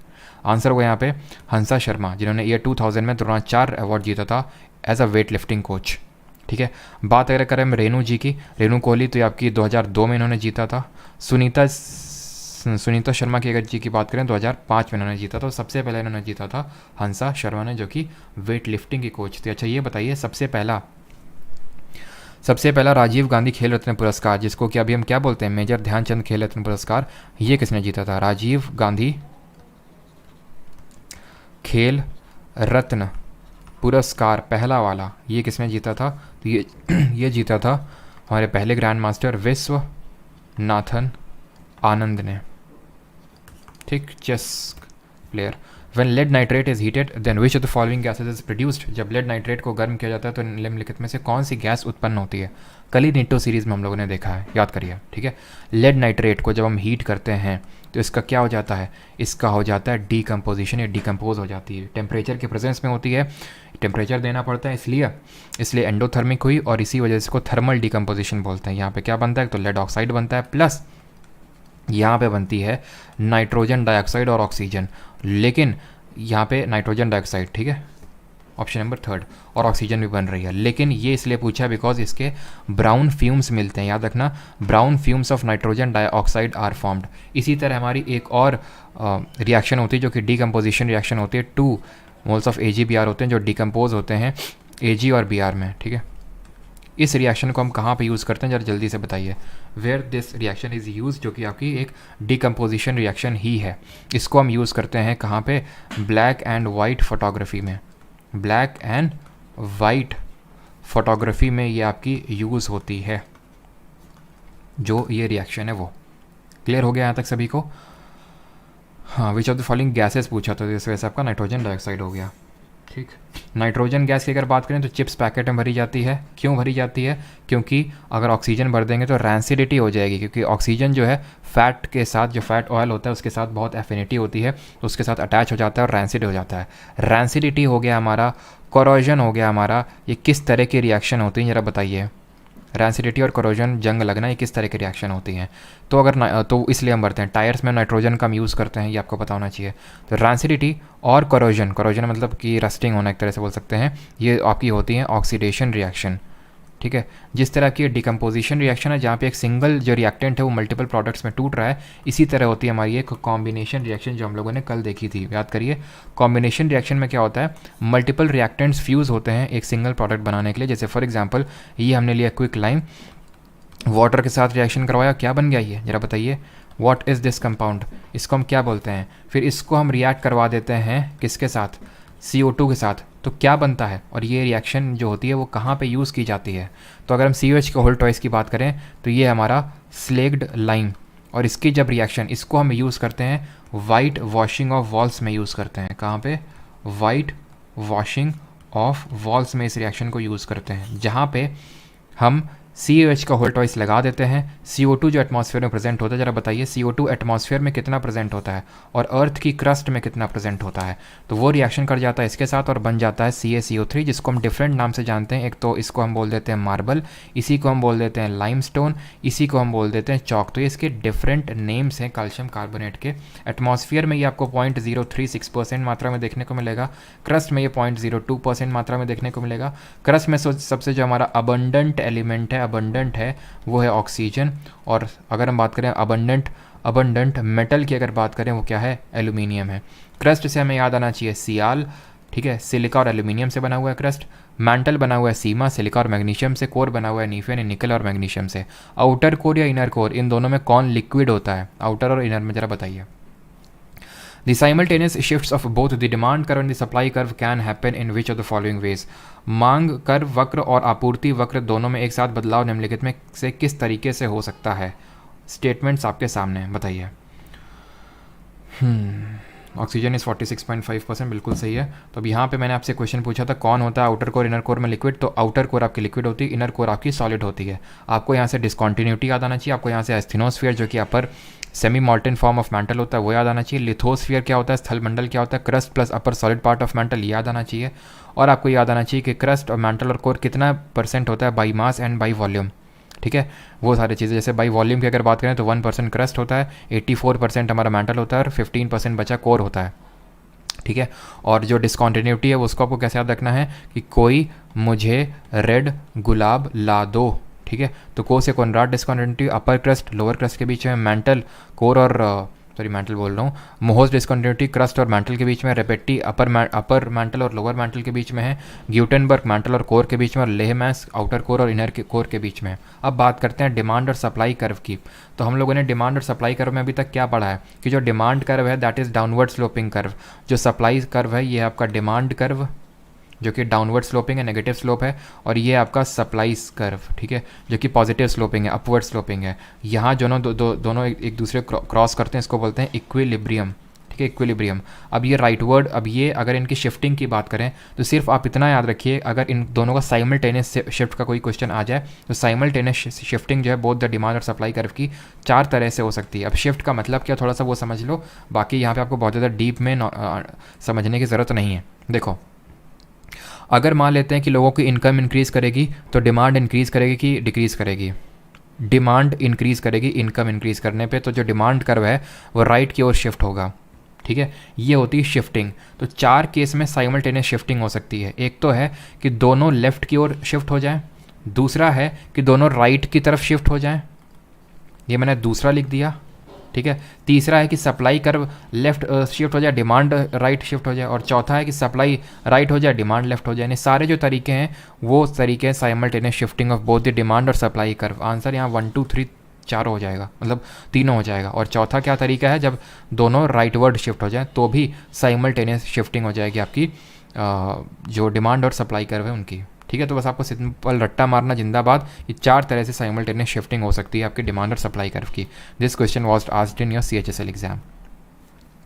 आंसर होगा यहाँ पे हंसा शर्मा, जिन्होंने ईयर 2000 में द्रोणाचार्य अवार्ड जीता था as a weight lifting coach, ठीक है। बात अगर करें रेणु जी की, रेणु कोहली तो ये आपकी 2002 में इन्होंने जीता था। सुनीता शर्मा की अगर जी की बात करें 2005 में इन्होंने जीता था। सबसे पहले इन्होंने जीता था हंसा शर्मा ने, जो कि वेट लिफ्टिंग की कोच थी। अच्छा ये बताइए सबसे पहला राजीव गांधी खेल रत्न पुरस्कार, जिसको कि अभी हम क्या बोलते हैं मेजर ध्यानचंद खेल रत्न पुरस्कार, ये किसने जीता था? राजीव गांधी खेल रत्न पुरस्कार पहला वाला ये किसने जीता था? तो ये जीता था हमारे पहले ग्रैंड मास्टर विश्वनाथन आनंद ने, ठीक, chess player. When lead nitrate is heated, then which of the following gases is produced? जब lead nitrate को गर्म किया जाता है तो निम्नलिखित में से कौन सी गैस उत्पन्न होती है? कल ही नीटो सीरीज़ में हम लोगों ने देखा है, याद करिए, ठीक है। lead nitrate को जब हम हीट करते हैं तो इसका क्या हो जाता है? इसका हो जाता है डीकम्पोजिशन या डिकम्पोज हो जाती है, टेम्परेचर के प्रेजेंस में होती है। टेम्परेचर देना पड़ता है इसलिए एंडोथर्मिक हुई, और इसी वजह से इसको थर्मल डिकम्पोजिशन बोलते हैं। यहाँ पे क्या बनता है, तो लेड ऑक्साइड बनता है, प्लस यहाँ पे बनती है नाइट्रोजन डाइऑक्साइड और ऑक्सीजन। लेकिन यहाँ पे नाइट्रोजन डाइऑक्साइड, ठीक है, ऑप्शन नंबर 3, और ऑक्सीजन भी बन रही है। लेकिन ये इसलिए पूछा बिकॉज इसके ब्राउन फ्यूम्स मिलते हैं, याद रखना, brown fumes of nitrogen dioxide are formed. इसी तरह हमारी एक और रिएक्शन होती है जो कि डीकम्पोजिशन रिएक्शन होती है। 2 मोल्स ऑफ AgBr होते हैं जो डिकम्पोज होते हैं Ag और Br में, ठीक है। इस रिएक्शन को हम कहाँ पे यूज़ करते हैं, जरा जल्दी से बताइए। Where this reaction is use, जो कि आपकी एक डिकम्पोजिशन रिएक्शन ही है। इसको हम यूज़ करते हैं कहाँ पे, ब्लैक एंड वाइट फोटोग्राफी में। ब्लैक एंड वाइट फोटोग्राफी में ये आपकी यूज़ होती है, जो ये रिएक्शन है वो। क्लियर हो गया यहाँ तक सभी को? हाँ, विच ऑफ द फॉलोइंग गैसेस पूछा, तो इस वजह से आपका नाइट्रोजन डाइऑक्साइड हो गया, ठीक। नाइट्रोजन गैस की अगर बात करें तो चिप्स पैकेट में भरी जाती है। क्यों भरी जाती है? क्योंकि अगर ऑक्सीजन भर देंगे तो रैंसिडिटी हो जाएगी, क्योंकि ऑक्सीजन जो है फैट के साथ, जो फैट ऑयल होता है उसके साथ बहुत एफिनिटी होती है, तो उसके साथ अटैच हो जाता है और रैंसिड हो जाता है। रैंसिडिटी हो गया हमारा, कोरोजन हो गया हमारा। ये किस तरह की रिएक्शन होती है, ज़रा बताइए। रैंसिडिटी और कोरोजन, जंग लगना, ये किस तरह की रिएक्शन होती हैं? तो अगर तो इसलिए हम भरते हैं टायर्स में नाइट्रोजन का हम यूज़ करते हैं, ये आपको पता होना चाहिए। तो रैंसिडिटी और कोरोजन मतलब कि रस्टिंग होना एक तरह से बोल सकते हैं, ये आपकी होती हैं ऑक्सीडेशन रिएक्शन, ठीक है। जिस तरह की डिकम्पोजिशन रिएक्शन है जहाँ पे एक सिंगल जो रिएक्टेंट है वो मल्टीपल प्रोडक्ट्स में टूट रहा है, इसी तरह होती है हमारी एक कॉम्बिनेशन रिएक्शन जो हम लोगों ने कल देखी थी, याद करिए। कॉम्बिनेशन रिएक्शन में क्या होता है, मल्टीपल रिएक्टेंट्स फ्यूज़ होते हैं एक सिंगल प्रोडक्ट बनाने के लिए। जैसे फॉर एग्जांपल ये हमने लिया क्विक लाइम, वाटर के साथ रिएक्शन करवाया, क्या बन गया ये, ज़रा बताइए। व्हाट इज़ दिस कंपाउंड, इसको हम क्या बोलते हैं? फिर इसको हम रिएक्ट करवा देते हैं किसके साथ, CO2 के साथ, तो क्या बनता है? और ये रिएक्शन जो होती है वो कहाँ पे यूज़ की जाती है? तो अगर हम COH के होल टॉइस की बात करें तो ये हमारा स्लेग्ड लाइम, और इसकी जब रिएक्शन, इसको हम यूज़ करते हैं वाइट वॉशिंग ऑफ वॉल्स में यूज़ करते हैं। कहाँ पे? वाइट वॉशिंग ऑफ वॉल्स में इस रिएक्शन को यूज़ करते हैं, जहाँ पे हम COH का होल टॉइस लगा देते हैं। CO2 जो एटमॉस्फेयर में प्रेजेंट होता है, ज़रा बताइए CO2 एटमॉस्फेयर में कितना प्रेजेंट होता है और अर्थ की क्रस्ट में कितना प्रेजेंट होता है? तो वो रिएक्शन कर जाता है इसके साथ और बन जाता है CaCO3, जिसको हम डिफरेंट नाम से जानते हैं। एक तो इसको हम बोल देते हैं मार्बल, इसी को हम बोल देते हैं लाइमस्टोन, इसी को हम बोल देते हैं चॉक। तो ये इसके डिफरेंट नेम्स हैं कैल्शियम कार्बोनेट के। एटमॉस्फेयर में ये आपको 0.036% मात्रा में देखने को मिलेगा, क्रस्ट में ये 0.02% मात्रा में देखने को मिलेगा। क्रस्ट में सबसे जो हमारा अबंडेंट एलिमेंट है, अबंडेंट है, वो है ऑक्सीजन। और अगर हम बात करें अबंडेंट मेटल की अगर बात करें, वो क्या है, एल्यूमिनियम है। क्रस्ट से हमें याद आना चाहिए सियाल, ठीक है, सिलिका और एल्यूमिनियम से बना हुआ है क्रस्ट। मैंटल बना हुआ है सीमा, सिलिका और मैग्नीशियम से। कोर बना हुआ है नीफेन, निकल और मैग्नीशियम से। आउटर कोर या इनर कोर, इन दोनों में कौन लिक्विड होता है, आउटर और इनर में, जरा बताइए। The simultaneous shifts of both the demand curve and the supply curve can happen in which of the following ways? मांग कर्व वक्र और आपूर्ति वक्र दोनों में एक साथ बदलाव निम्नलिखित में से किस तरीके से हो सकता है? स्टेटमेंट्स आपके सामने हैं, बताइए। ऑक्सीजन इज़ 46.5%, बिल्कुल सही है। तो अब यहाँ पे मैंने आपसे क्वेश्चन पूछा था कौन होता है आउटर कोर इनर कोर में लिक्विड, तो आउटर कोर आपकी लिक्विड होती है, इनर कोर आपकी सॉलिड होती है। आपको यहाँ से डिस्कॉन्टिन्यूटी याद आना चाहिए, आपको यहाँ से एस्थेनोस्फीयर जो कि upper semi molten form of mantle होता है वो याद आना चाहिए। लिथोस्फीयर क्या होता है, स्थल मंडल क्या होता है, crust plus upper solid part of mental याद आना चाहिए। और आपको याद आना चाहिए कि क्रस्ट और मेंटल और कोर कितना % होता है by mass and by volume, ठीक है, वो सारी चीज़ें। जैसे बाई वॉल्यूम की अगर बात करें तो 1% क्रस्ट होता है, 84% हमारा मेंटल होता है और 15% बचा कोर होता है, ठीक है। और जो डिस्कॉन्टिन्यूटी है उसको आपको कैसे याद रखना है कि कोई मुझे रेड गुलाब ला दो, ठीक है। तो को से कॉन्ट्रास्ट डिस्कॉन्टिन्यूटी अपर क्रस्ट लोअर क्रस्ट के बीच में, मेंटल कोर और मेंटल बोल रहा हूँ, मोहोस डिस्कॉन्टिन्यूटी क्रस्ट और मेंटल के बीच में, रेपेटी अपर मेंटल और लोअर मेंटल के बीच में है, ग्यूटेनबर्ग मेंटल और कोर के बीच में, और लेहमैस आउटर कोर और इनर कोर के बीच में है। अब बात करते हैं डिमांड और सप्लाई कर्व की। तो हम लोगों ने डिमांड और सप्लाई कर्व में अभी तक क्या पढ़ा है कि जो डिमांड कर्व है that is downward sloping curve, जो सप्लाई कर्व है ये है आपका डिमांड कर्व जो कि डाउनवर्ड स्लोपिंग है, नेगेटिव स्लोप है, और ये आपका सप्लाई कर्व, ठीक है, जो कि पॉजिटिव स्लोपिंग है, अपवर्ड स्लोपिंग है। यहाँ दोनों एक दूसरे क्रॉस करते हैं, इसको बोलते हैं इक्विलिब्रियम, ठीक है, इक्विलिब्रियम। अब ये राइट वर्ड, अब ये अगर इनकी शिफ्टिंग की बात करें तो सिर्फ आप इतना याद रखिए, अगर इन दोनों का साइमल्टेनियस शिफ्ट का कोई क्वेश्चन आ जाए तो साइमल्टेनियस शिफ्टिंग जो है बोथ द डिमांड और सप्लाई कर्व की 4 तरह से हो सकती है। अब शिफ्ट का मतलब क्या, थोड़ा सा वो समझ लो, बाकी यहाँ पे आपको बहुत ज़्यादा डीप में समझने की ज़रूरत नहीं है। देखो, अगर मान लेते हैं कि लोगों की इनकम इंक्रीज़ करेगी तो डिमांड इंक्रीज़ करेगी कि डिक्रीज़ करेगी? डिमांड इंक्रीज़ करेगी इनकम इंक्रीज़ करने पे, तो जो डिमांड कर्व है वो राइट की ओर शिफ्ट होगा, ठीक है। ये होती है शिफ्टिंग। तो 4 केस में साइमल्टेनियस शिफ्टिंग हो सकती है। एक तो है कि दोनों लेफ़्ट की ओर शिफ्ट हो जाएं, दूसरा है कि दोनों राइट की तरफ शिफ्ट हो जाएं, ये मैंने दूसरा लिख दिया, ठीक है। तीसरा है कि सप्लाई कर्व लेफ्ट शिफ्ट हो जाए, डिमांड राइट शिफ्ट हो जाए, और चौथा है कि सप्लाई राइट हो जाए, डिमांड लेफ्ट हो जाए। यानी सारे जो तरीके हैं वो तरीके हैं simultaneous shifting of both the demand और सप्लाई कर्व। आंसर यहाँ 1 2 3 चारों हो जाएगा, मतलब तीनों हो जाएगा। और चौथा क्या तरीका है, जब दोनों राइटवर्ड शिफ्ट हो जाए तो भी साइमल्टेनियस शिफ्टिंग हो जाएगी आपकी जो डिमांड और सप्लाई कर्व है उनकी, ठीक है। तो बस आपको सिंपल रट्टा मारना जिंदाबाद, ये 4 तरह से साइमल्टेनियस शिफ्टिंग हो सकती है आपकी डिमांड और सप्लाई कर्व की। This question was asked in your CHSL exam.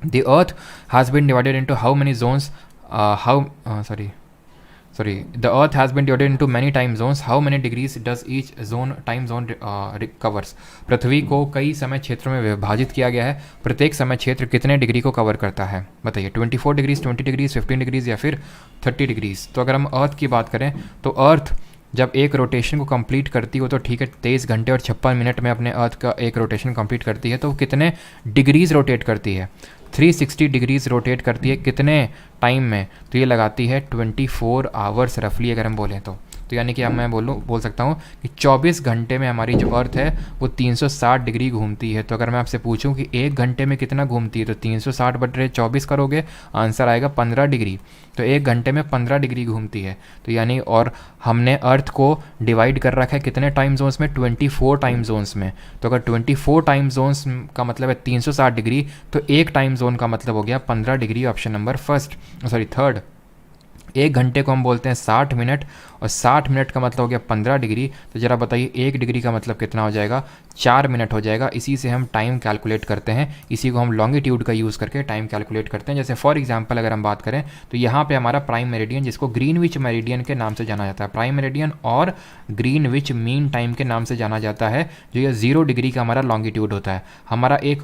The earth has been divided into how many zones, the earth has been divided into many time zones. How many degrees does each time zone covers? पृथ्वी को कई समय क्षेत्रों में विभाजित किया गया है, प्रत्येक समय क्षेत्र कितने डिग्री को कवर करता है बताइए? 24 डिग्रीज, 20 डिग्रीज, 15 डिग्रीज या फिर 30 डिग्रीज? तो अगर हम अर्थ की बात करें तो अर्थ जब एक रोटेशन को कंप्लीट करती हो तो ठीक है 23 घंटे और 56 मिनट में अपने अर्थ का एक रोटेशन कंप्लीट करती है, तो वो कितने डिग्रीज रोटेट करती है? 360 डिग्रीज रोटेट करती है कितने टाइम में? तो ये लगाती है 24 आवर्स रफली अगर हम बोलें तो यानी कि अब मैं बोल सकता हूँ कि 24 घंटे में हमारी जो अर्थ है वो 360 डिग्री घूमती है। तो अगर मैं आपसे पूछूं कि 1 घंटे में कितना घूमती है तो 360/24 करोगे, आंसर आएगा 15 डिग्री। तो 1 घंटे में 15 डिग्री घूमती है। तो यानी और हमने अर्थ को डिवाइड कर रखा है कितने टाइम जोन्स में? 24 टाइम जोन्स में। तो अगर 24 टाइम जोन्स का मतलब है 360 डिग्री, तो एक टाइम जोन का मतलब हो गया 15 डिग्री। Option number third. 1 घंटे को हम बोलते हैं 60 मिनट और 60 मिनट का मतलब हो गया 15 डिग्री। तो ज़रा बताइए 1 डिग्री का मतलब कितना हो जाएगा? 4 मिनट हो जाएगा। इसी से हम टाइम कैलकुलेट करते हैं, इसी को हम लॉन्गिट्यूड का यूज़ करके टाइम कैलकुलेट करते हैं। जैसे फॉर एग्जांपल अगर हम बात करें तो यहाँ पे हमारा प्राइम मेरिडियन, जिसको ग्रीनविच मेरिडियन के नाम से जाना जाता है, प्राइम मेरिडियन और ग्रीनविच मीन टाइम के नाम से जाना जाता है, जो ये 0 डिग्री का हमारा लॉन्गिट्यूड होता है। हमारा एक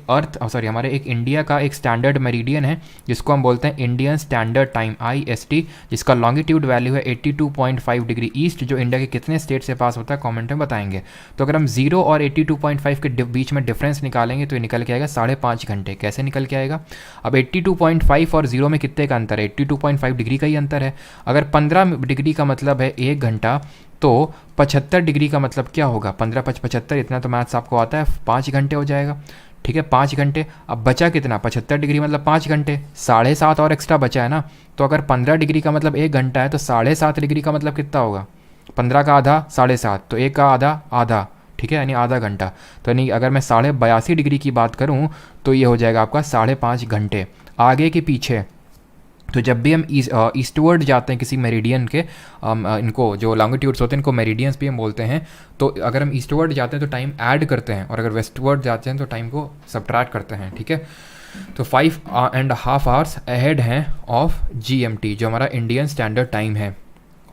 हमारे एक इंडिया का एक स्टैंडर्ड मेरिडियन है जिसको हम बोलते हैं इंडियन स्टैंडर्ड टाइम IST, जिसका लॉन्गिट्यूड वैल्यू है 82.5 डिग्री ईस्ट, जो इंडिया के कितने स्टेट से पास होता है कमेंट में बताएंगे। तो अगर हम 0 और 82.5 के बीच में डिफरेंस निकालेंगे तो ये निकल के आएगा 5.5 घंटे। कैसे निकल के आएगा? अब 82.5 और 0 में कितने का अंतर है? 82.5 डिग्री का ही अंतर है। अगर 15 डिग्री का मतलब है 1 घंटा, तो 75 डिग्री का मतलब क्या होगा? 15 5 75, इतना तो मैथ्स आपको आता है, 5 घंटे हो जाएगा, ठीक है 5 घंटे। अब बचा कितना? 75 डिग्री मतलब 5 घंटे, 7.5 और एक्स्ट्रा बचा है ना। तो अगर 15 डिग्री का मतलब 1 घंटा है तो 7.5 डिग्री का मतलब कितना होगा? 15 का आधा 7.5, तो 1 का आधा आधा, ठीक है, यानी आधा घंटा। तो यानी अगर मैं 82.5 डिग्री की बात करूं तो ये हो जाएगा आपका 5.5 घंटे। आगे के पीछे तो जब भी हम ईस्टवर्ड जाते हैं किसी मेरिडियन के, इनको जो लॉन्गिट्यूड्स होते हैं इनको मेरिडियंस भी हम बोलते हैं। तो अगर हम ईस्टवर्ड जाते हैं तो टाइम ऐड करते हैं, और अगर वेस्टवर्ड जाते हैं तो टाइम को सब्ट्रैक्ट करते हैं, ठीक है। तो 5.5 आवर्स अहेड हैं ऑफ GMT, जो हमारा इंडियन स्टैंडर्ड टाइम है,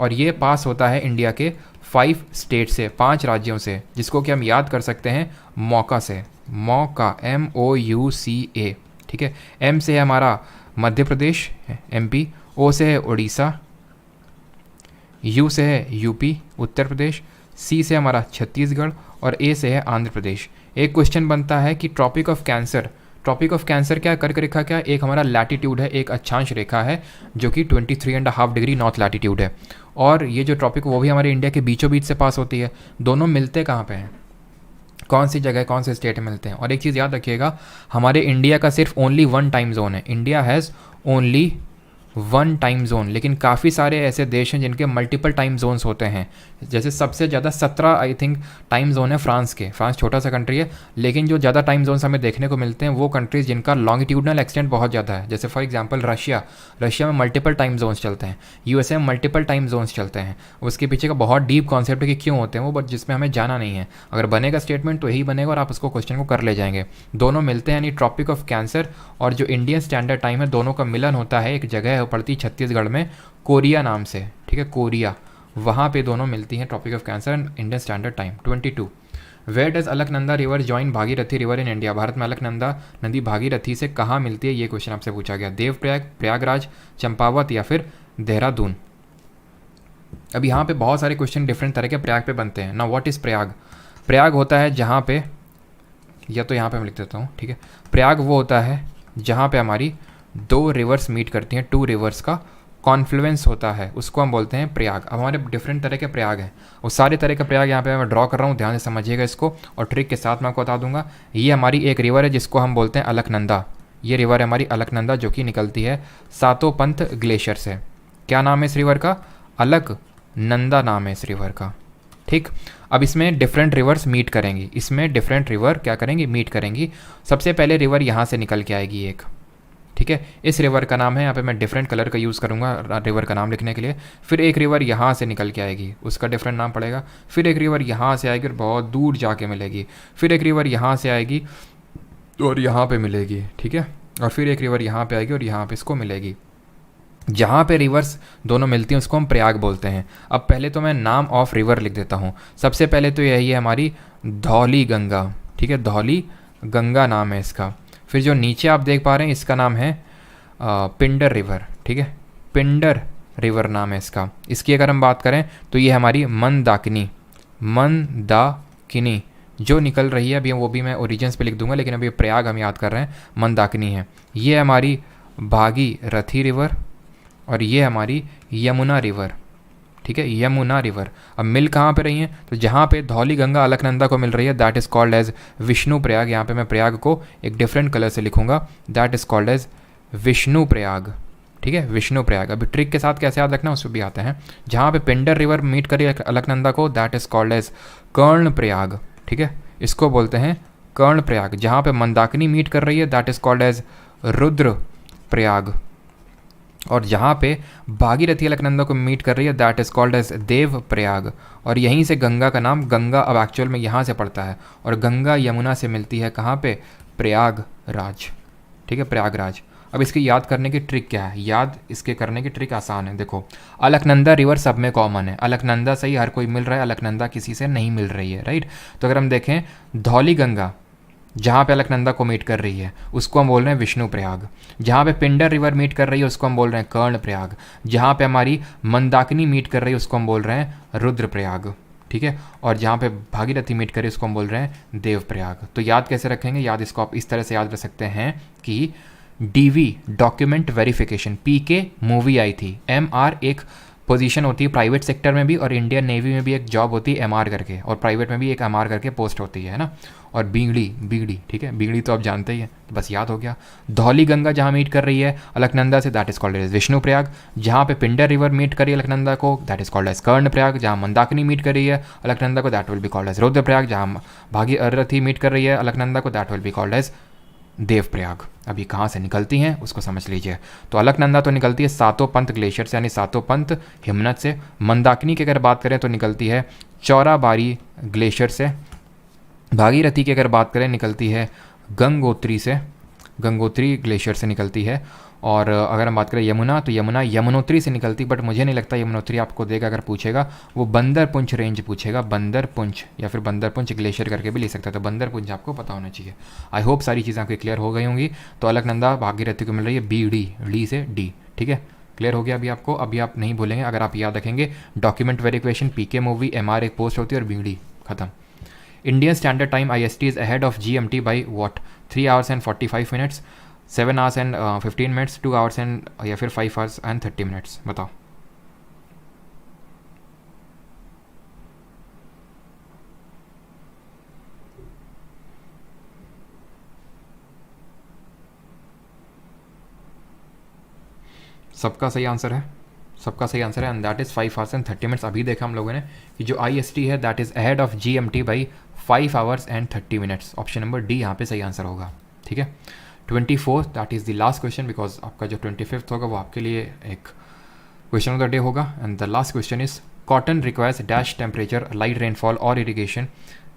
और ये पास होता है इंडिया के 5 स्टेट से, 5 राज्यों से, जिसको कि हम याद कर सकते हैं मौका से। मौका MOUCA, ठीक है। M से है हमारा मध्य प्रदेश MP, O से है उड़ीसा, U से है UP उत्तर प्रदेश, C से हमारा छत्तीसगढ़, और A से है आंध्र प्रदेश। एक क्वेश्चन बनता है कि ट्रॉपिक ऑफ कैंसर क्या कर्क रेखा, क्या एक हमारा लैटिट्यूड है, एक अक्षांश रेखा है जो कि 23.5 डिग्री नॉर्थ लैटिट्यूड है, और ये जो ट्रॉपिक वो भी हमारे इंडिया के बीचों बीच से पास होती है। दोनों मिलते कहाँ पे हैं? कौन सी जगह, कौन से स्टेट में मिलते हैं? और एक चीज़ याद रखिएगा, हमारे इंडिया का सिर्फ ओनली 1 टाइम जोन है। India has only 1 time zone, लेकिन काफ़ी सारे ऐसे देश हैं जिनके मल्टीपल टाइम जोन्स होते हैं। जैसे सबसे ज़्यादा 17 आई थिंक टाइम जोन है फ्रांस के। फ्रांस छोटा सा कंट्री है, लेकिन जो ज़्यादा टाइम जोन्स हमें देखने को मिलते हैं वो कंट्रीज़ जिनका लॉन्गिट्यूडनल एक्सटेंट बहुत ज़्यादा है। जैसे फॉर एग्जांपल रशिया में मल्टीपल टाइम जोन्स चलते हैं, USA में मल्टीपल टाइम जोन्स चलते हैं। उसके पीछे का बहुत डीप कॉन्सेप्ट है कि क्यों होते हैं वो, बट जिसमें हमें जाना नहीं है। अगर बनेगा स्टेटमेंट तो यही बनेगा और आप उसको क्वेश्चन को कर ले जाएंगे। दोनों मिलते हैं, यानी ट्रॉपिक ऑफ कैंसर और जो इंडियन स्टैंडर्ड टाइम है, दोनों का मिलन होता है। एक जगह है वो पड़ती छत्तीसगढ़ में, कोरिया नाम से, ठीक है, कोरिया, वहाँ पे दोनों मिलती हैं, tropic of cancer and Indian standard time. 22 where does Alaknanda river join Bhagirathi river in India? Bharat में अलकनंदा नदी भागीरथी से कहाँ मिलती है? ये क्वेश्चन आपसे पूछा गया। देवप्रयाग, प्रयागराज, चंपावत या फिर देहरादून? अब यहाँ पे बहुत सारे क्वेश्चन डिफरेंट तरह के प्रयाग पे बनते हैं ना। What is Prayag? प्रयाग होता है जहाँ पे, या तो यहाँ पे मैं लिख देता हूँ, ठीक है। प्रयाग वो होता है जहाँ पे हमारी दो रिवर्स मीट करती हैं, टू रिवर्स का कॉन्फ्लुएंस होता है, उसको हम बोलते हैं प्रयाग। अब हमारे डिफरेंट तरह के प्रयाग हैं, वो सारे तरह के प्रयाग यहाँ पे मैं ड्रॉ कर रहा हूँ, ध्यान से समझिएगा इसको, और ट्रिक के साथ मैं आपको बता दूंगा। ये हमारी एक रिवर है जिसको हम बोलते हैं अलकनंदा। ये रिवर है हमारी अलकनंदा, जो कि निकलती है सातोपंथ ग्लेशियर से। क्या नाम है इस रिवर का? अलकनंदा नाम है इस रिवर का, ठीक। अब इसमें डिफरेंट रिवर्स मीट करेंगी, इसमें डिफरेंट रिवर क्या करेंगी? मीट करेंगी। सबसे पहले रिवर यहाँ से निकल के आएगी एक, ठीक है। इस रिवर का नाम है, यहाँ पे मैं डिफरेंट कलर का यूज़ करूँगा रिवर का नाम लिखने के लिए। फिर एक रिवर यहाँ से निकल के आएगी, उसका डिफरेंट नाम पड़ेगा। फिर एक रिवर यहाँ से आएगी और बहुत दूर जाके मिलेगी। फिर एक रिवर यहाँ से आएगी और यहाँ पे मिलेगी, ठीक है। और फिर एक रिवर यहाँ पे आएगी और यहाँ पे इसको मिलेगी। जहाँ पे रिवर्स दोनों मिलती हैं उसको हम प्रयाग बोलते हैं। अब पहले तो मैं नाम ऑफ रिवर लिख देता हूँ। सबसे पहले तो यही है हमारी धौली गंगा, ठीक है, धौली गंगा नाम है इसका। फिर जो नीचे आप देख पा रहे हैं इसका नाम है पिंडर रिवर, ठीक है, पिंडर रिवर नाम है इसका। इसकी अगर हम बात करें तो ये हमारी मंदाकिनी, मंदाकिनी जो निकल रही है, अभी वो भी मैं ओरिजिन्स पे लिख दूंगा, लेकिन अभी प्रयाग हम याद कर रहे हैं, मंदाकिनी है। ये हमारी भागीरथी रिवर और ये हमारी यमुना रिवर, ठीक है, यमुना रिवर। अब मिल कहाँ पे रही हैं? तो जहाँ पे धौली गंगा अलकनंदा को मिल रही है that is called as Vishnu Prayag. यहाँ पे मैं प्रयाग को एक डिफरेंट कलर से लिखूंगा, that is called as Vishnu Prayag, ठीक है, विष्णु प्रयाग। अभी ट्रिक के साथ कैसे याद रखना उस पर भी आते हैं। जहाँ पे पिंडर रिवर मीट करी अलकनंदा को दैट इज़ कॉल्ड एज कर्ण प्रयाग, ठीक है, इसको बोलते हैं कर्ण प्रयाग। जहाँ पे मंदाकिनी मीट कर रही है that is called as Rudra Prayag. और जहाँ पे भागीरथी अलकनंदा को मीट कर रही है that is called as Dev Prayag. और यहीं से गंगा का नाम, गंगा अब एक्चुअल में यहाँ से पड़ता है और गंगा यमुना से मिलती है कहाँ पे? प्रयागराज, ठीक है, प्रयागराज। अब इसकी याद करने की ट्रिक क्या है? याद इसके करने की ट्रिक आसान है। देखो, अलकनंदा रिवर सब में कॉमन है, अलकनंदा से ही हर कोई मिल रहा है, अलकनंदा किसी से नहीं मिल रही है, राइट। तो अगर हम देखें धौली गंगा जहाँ पे अलकनंदा को मीट कर रही है उसको हम बोल रहे हैं विष्णु प्रयाग। जहाँ पे पिंडर रिवर मीट कर रही है उसको हम बोल रहे हैं कर्ण प्रयाग। जहाँ पे हमारी मंदाकिनी मीट कर रही है उसको हम बोल रहे हैं रुद्र प्रयाग, ठीक है। और जहाँ पे भागीरथी मीट कर रही है उसको हम बोल रहे हैं देव प्रयाग। तो याद कैसे रखेंगे? याद इसको आप इस तरह से याद रख सकते हैं कि DV document verification, PK movie आई थी, MR एक पोजीशन होती है प्राइवेट सेक्टर में भी, और इंडियन नेवी में भी एक जॉब होती है MR करके, और प्राइवेट में भी एक MR करके पोस्ट होती है ना। और बीगड़ी, ठीक है, बीगड़ी तो आप जानते ही हैं, तो बस याद हो गया। धौली गंगा जहाँ मीट कर रही है अलकनंदा से that is called as Vishnu Prayag. जहाँ पे पिंडर रिवर मीट कर रही है अलकनंदा को that is called as Karnaprayag. जहाँ मंदाकिनी मीट कर रही है अलकनंदा को that will be called as Rudra Prayag. जहाँ भागीरथी मीट कर रही है अलकनंदा को that will be called as Devprayag. अभी कहाँ से निकलती हैं उसको समझ लीजिए। तो अलकनंदा तो निकलती है सातोपंथ ग्लेशियर से, यानी सातोपंथ हिमनद से। मंदाकिनी की अगर बात करें तो निकलती है चौराबाड़ी ग्लेशियर से। भागीरथी की अगर बात करें निकलती है गंगोत्री से, गंगोत्री ग्लेशियर से निकलती है। और अगर हम बात करें यमुना तो यमुना यमुनोत्री से निकलती, बट मुझे नहीं लगता यमुनोत्री आपको देगा, अगर पूछेगा वो बंदरपुंछ रेंज पूछेगा, बंदरपुंछ या फिर बंदरपुंछ ग्लेशियर करके भी ले सकता है, तो बंदरपुंछ आपको पता होना चाहिए। आई होप सारी चीज़ें आपकी क्लियर हो गई होंगी। तो अलकनंदा भागीरथी को मिल रही है BD से D, ठीक है, क्लियर हो गया अभी आपको। अभी आप नहीं भूलेंगे अगर आप याद रखेंगे document verification, PK movie, MR एक पोस्ट होती है और BD खत्म। Indian standard time IST is ahead of GMT by what? 3 hours and 45 minutes, 7 hours and 15 minutes, 2 hours and या फिर 5 hours and 30 minutes, बताओ। सबका सही आंसर है, सबका सही आंसर है, and that is 5 hours and 30 minutes। अभी देखा हम लोगों ने कि जो IST है that is ahead of GMT by 5 hours and 30 minutes। Option number D यहाँ पे सही आंसर होगा, ठीक है। 24 that is the last question, because आपका जो 25th होगा वो आपके लिए एक क्वेश्चन ऑफ द डे होगा। And the last question is cotton requires dash temperature, light rainfall और irrigation,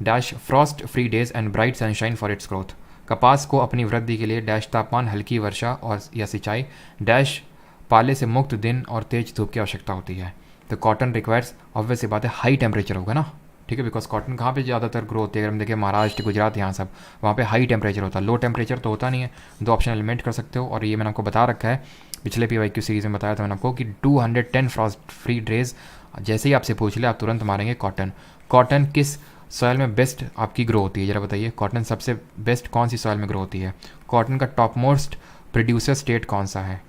dash frost free days and bright sunshine for its growth. कपास को अपनी वृद्धि के लिए डैश तापमान, हल्की वर्षा और या सिंचाई, डैश पाले से मुक्त दिन और तेज धूप की आवश्यकता होती है। तो कॉटन रिक्वायर्स ऑब्वियस सी बात है हाई टेम्परेचर होगा ना, ठीक है, बिकॉज कॉटन कहाँ पे ज़्यादातर ग्रो होती है? अगर हम देखें महाराष्ट्र, गुजरात, यहाँ सब वहाँ पे हाई टेम्परेचर होता है, लो टेम्परेचर तो होता नहीं है। 2 ऑप्शन एलिमेंट कर सकते हो, और ये मैंने आपको बता रखा है पिछले PYQ सीरीज़ में बताया था मैंने आपको कि 210 फ्रॉस्ट फ्री डेज जैसे ही आपसे पूछ ले आप तुरंत मारेंगे कॉटन। कॉटन किस सॉइल में बेस्ट आपकी ग्रो होती है, ज़रा बताइए। कॉटन सबसे बेस्ट कौन सी सॉइल में ग्रो होती है? कॉटन का टॉप मोस्ट प्रोड्यूसर स्टेट कौन सा है?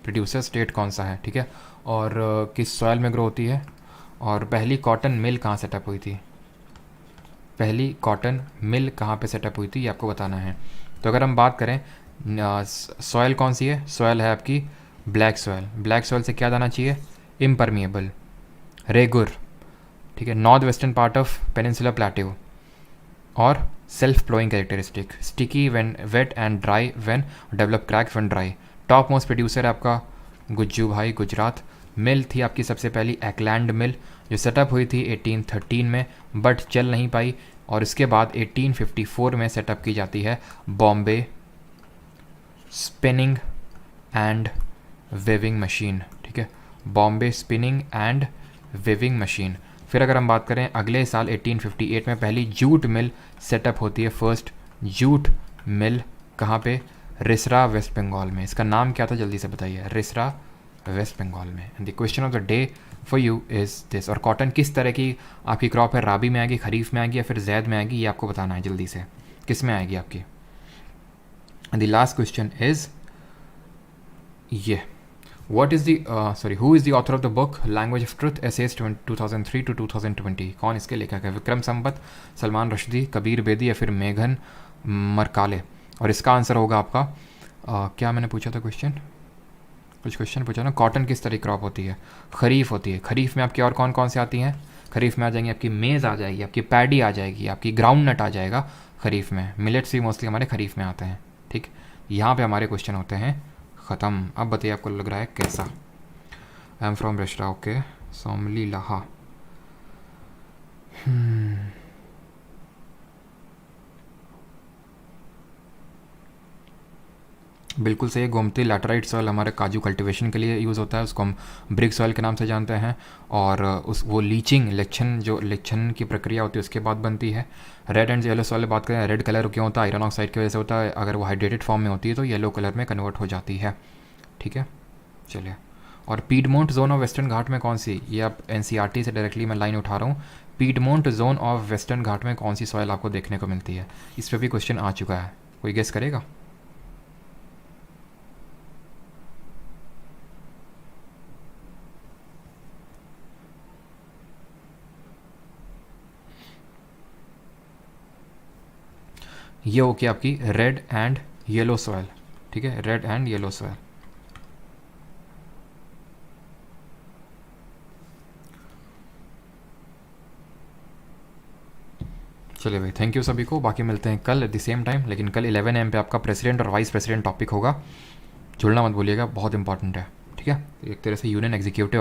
प्रोड्यूसर स्टेट कौन सा है, ठीक है। और किस सॉइल में ग्रो होती है, और पहली कॉटन मिल कहाँ सेटअप हुई थी? पहली कॉटन मिल कहाँ पे सेटअप हुई थी, ये आपको बताना है। तो अगर हम बात करें सॉइल कौन सी है, सॉइल है आपकी ब्लैक सॉइल। ब्लैक सॉइल से क्या जाना चाहिए? इम्परमिएबल, रेगुर, ठीक है, north western part of peninsular plateau, और self flowing characteristic, sticky when wet and dry when develop crack when dry. Top most producer है आपका गुज्जू भाई, गुजरात। मिल थी आपकी सबसे पहली एक्लैंड मिल, जो सेटअप हुई थी 1813 में, बट चल नहीं पाई। और इसके बाद 1854 में सेटअप की जाती है Bombay spinning and weaving machine, ठीक है, Bombay spinning and weaving machine. फिर अगर हम बात करें अगले साल 1858 में पहली जूट मिल सेटअप होती है, फर्स्ट जूट मिल कहाँ पे? रिसरा, वेस्ट बंगाल में। इसका नाम क्या था, जल्दी से बताइए। रिसरा, वेस्ट बंगाल में। And the question of the day for you is this. और कॉटन किस तरह की आपकी क्रॉप है, राबी में आएगी, खरीफ में आएगी, या फिर जैद में आएगी, ये आपको बताना है जल्दी से, किस में आएगी आपकी। And the last question is ये, What is the who is the author of the book Language of Truth Essays 2003 to 2020? कौन इसके लेखक है? विक्रम संपत, सलमान रश्दी, कबीर बेदी, या फिर मेघन मरकाले? और इसका आंसर होगा आपका क्या मैंने पूछा था क्वेश्चन, कुछ क्वेश्चन पूछा ना, कॉटन किस तरह की क्रॉप होती है? खरीफ होती है। खरीफ में आपकी और कौन कौन से आती हैं? खरीफ में आ जाएंगी आपकी मेज़ आ जाएगी, आपकी पैडी आ जाएगी, आपकी ग्राउंड नट आ जाएगा खरीफ में। मिलेट्स भी मोस्टली हमारे खरीफ में आते हैं, ठीक। यहाँ पे हमारे क्वेश्चन होते हैं ख़त्म। अब बताइए आपको लग रहा है कैसा? I am from Rishra, okay, Somli Laha. बिल्कुल सही है। गोमती लैटराइट सॉइल हमारे काजू कल्टीवेशन के लिए यूज़ होता है, उसको हम ब्रिक सॉइल के नाम से जानते हैं। और उस वो लीचिंग, लिच्छन, जो लिच्छन की प्रक्रिया होती है उसके बाद बनती है। रेड एंड येलो सॉइल बात करें, रेड कलर क्यों होता है? आयरन ऑक्साइड की वजह से होता है। अगर वो हाइड्रेटेड फॉर्म में होती है तो येलो कलर में कन्वर्ट हो जाती है, ठीक है। चलिए, और पीडमोंट जोन ऑफ वेस्टर्न घाट में कौन सी, ये आप NCERT से डायरेक्टली मैं लाइन उठा रहा हूँ। पीडमोंट जोन ऑफ वेस्टर्न घाट में कौन सी सॉइल आपको देखने को मिलती है? इस पर भी क्वेश्चन आ चुका है, कोई गेस करेगा? ये होगी आपकी रेड एंड येलो सॉइल, ठीक है, रेड एंड येलो सॉइल। चलिए भाई, थैंक यू सभी को। बाकी मिलते हैं कल एट द सेम टाइम, लेकिन कल 11 AM पे आपका प्रेसिडेंट और वाइस प्रेसिडेंट टॉपिक होगा, जुड़ना मत भूलिएगा, बहुत इंपॉर्टेंट है, ठीक है। एक तरह से यूनियन एग्जीक्यूटिव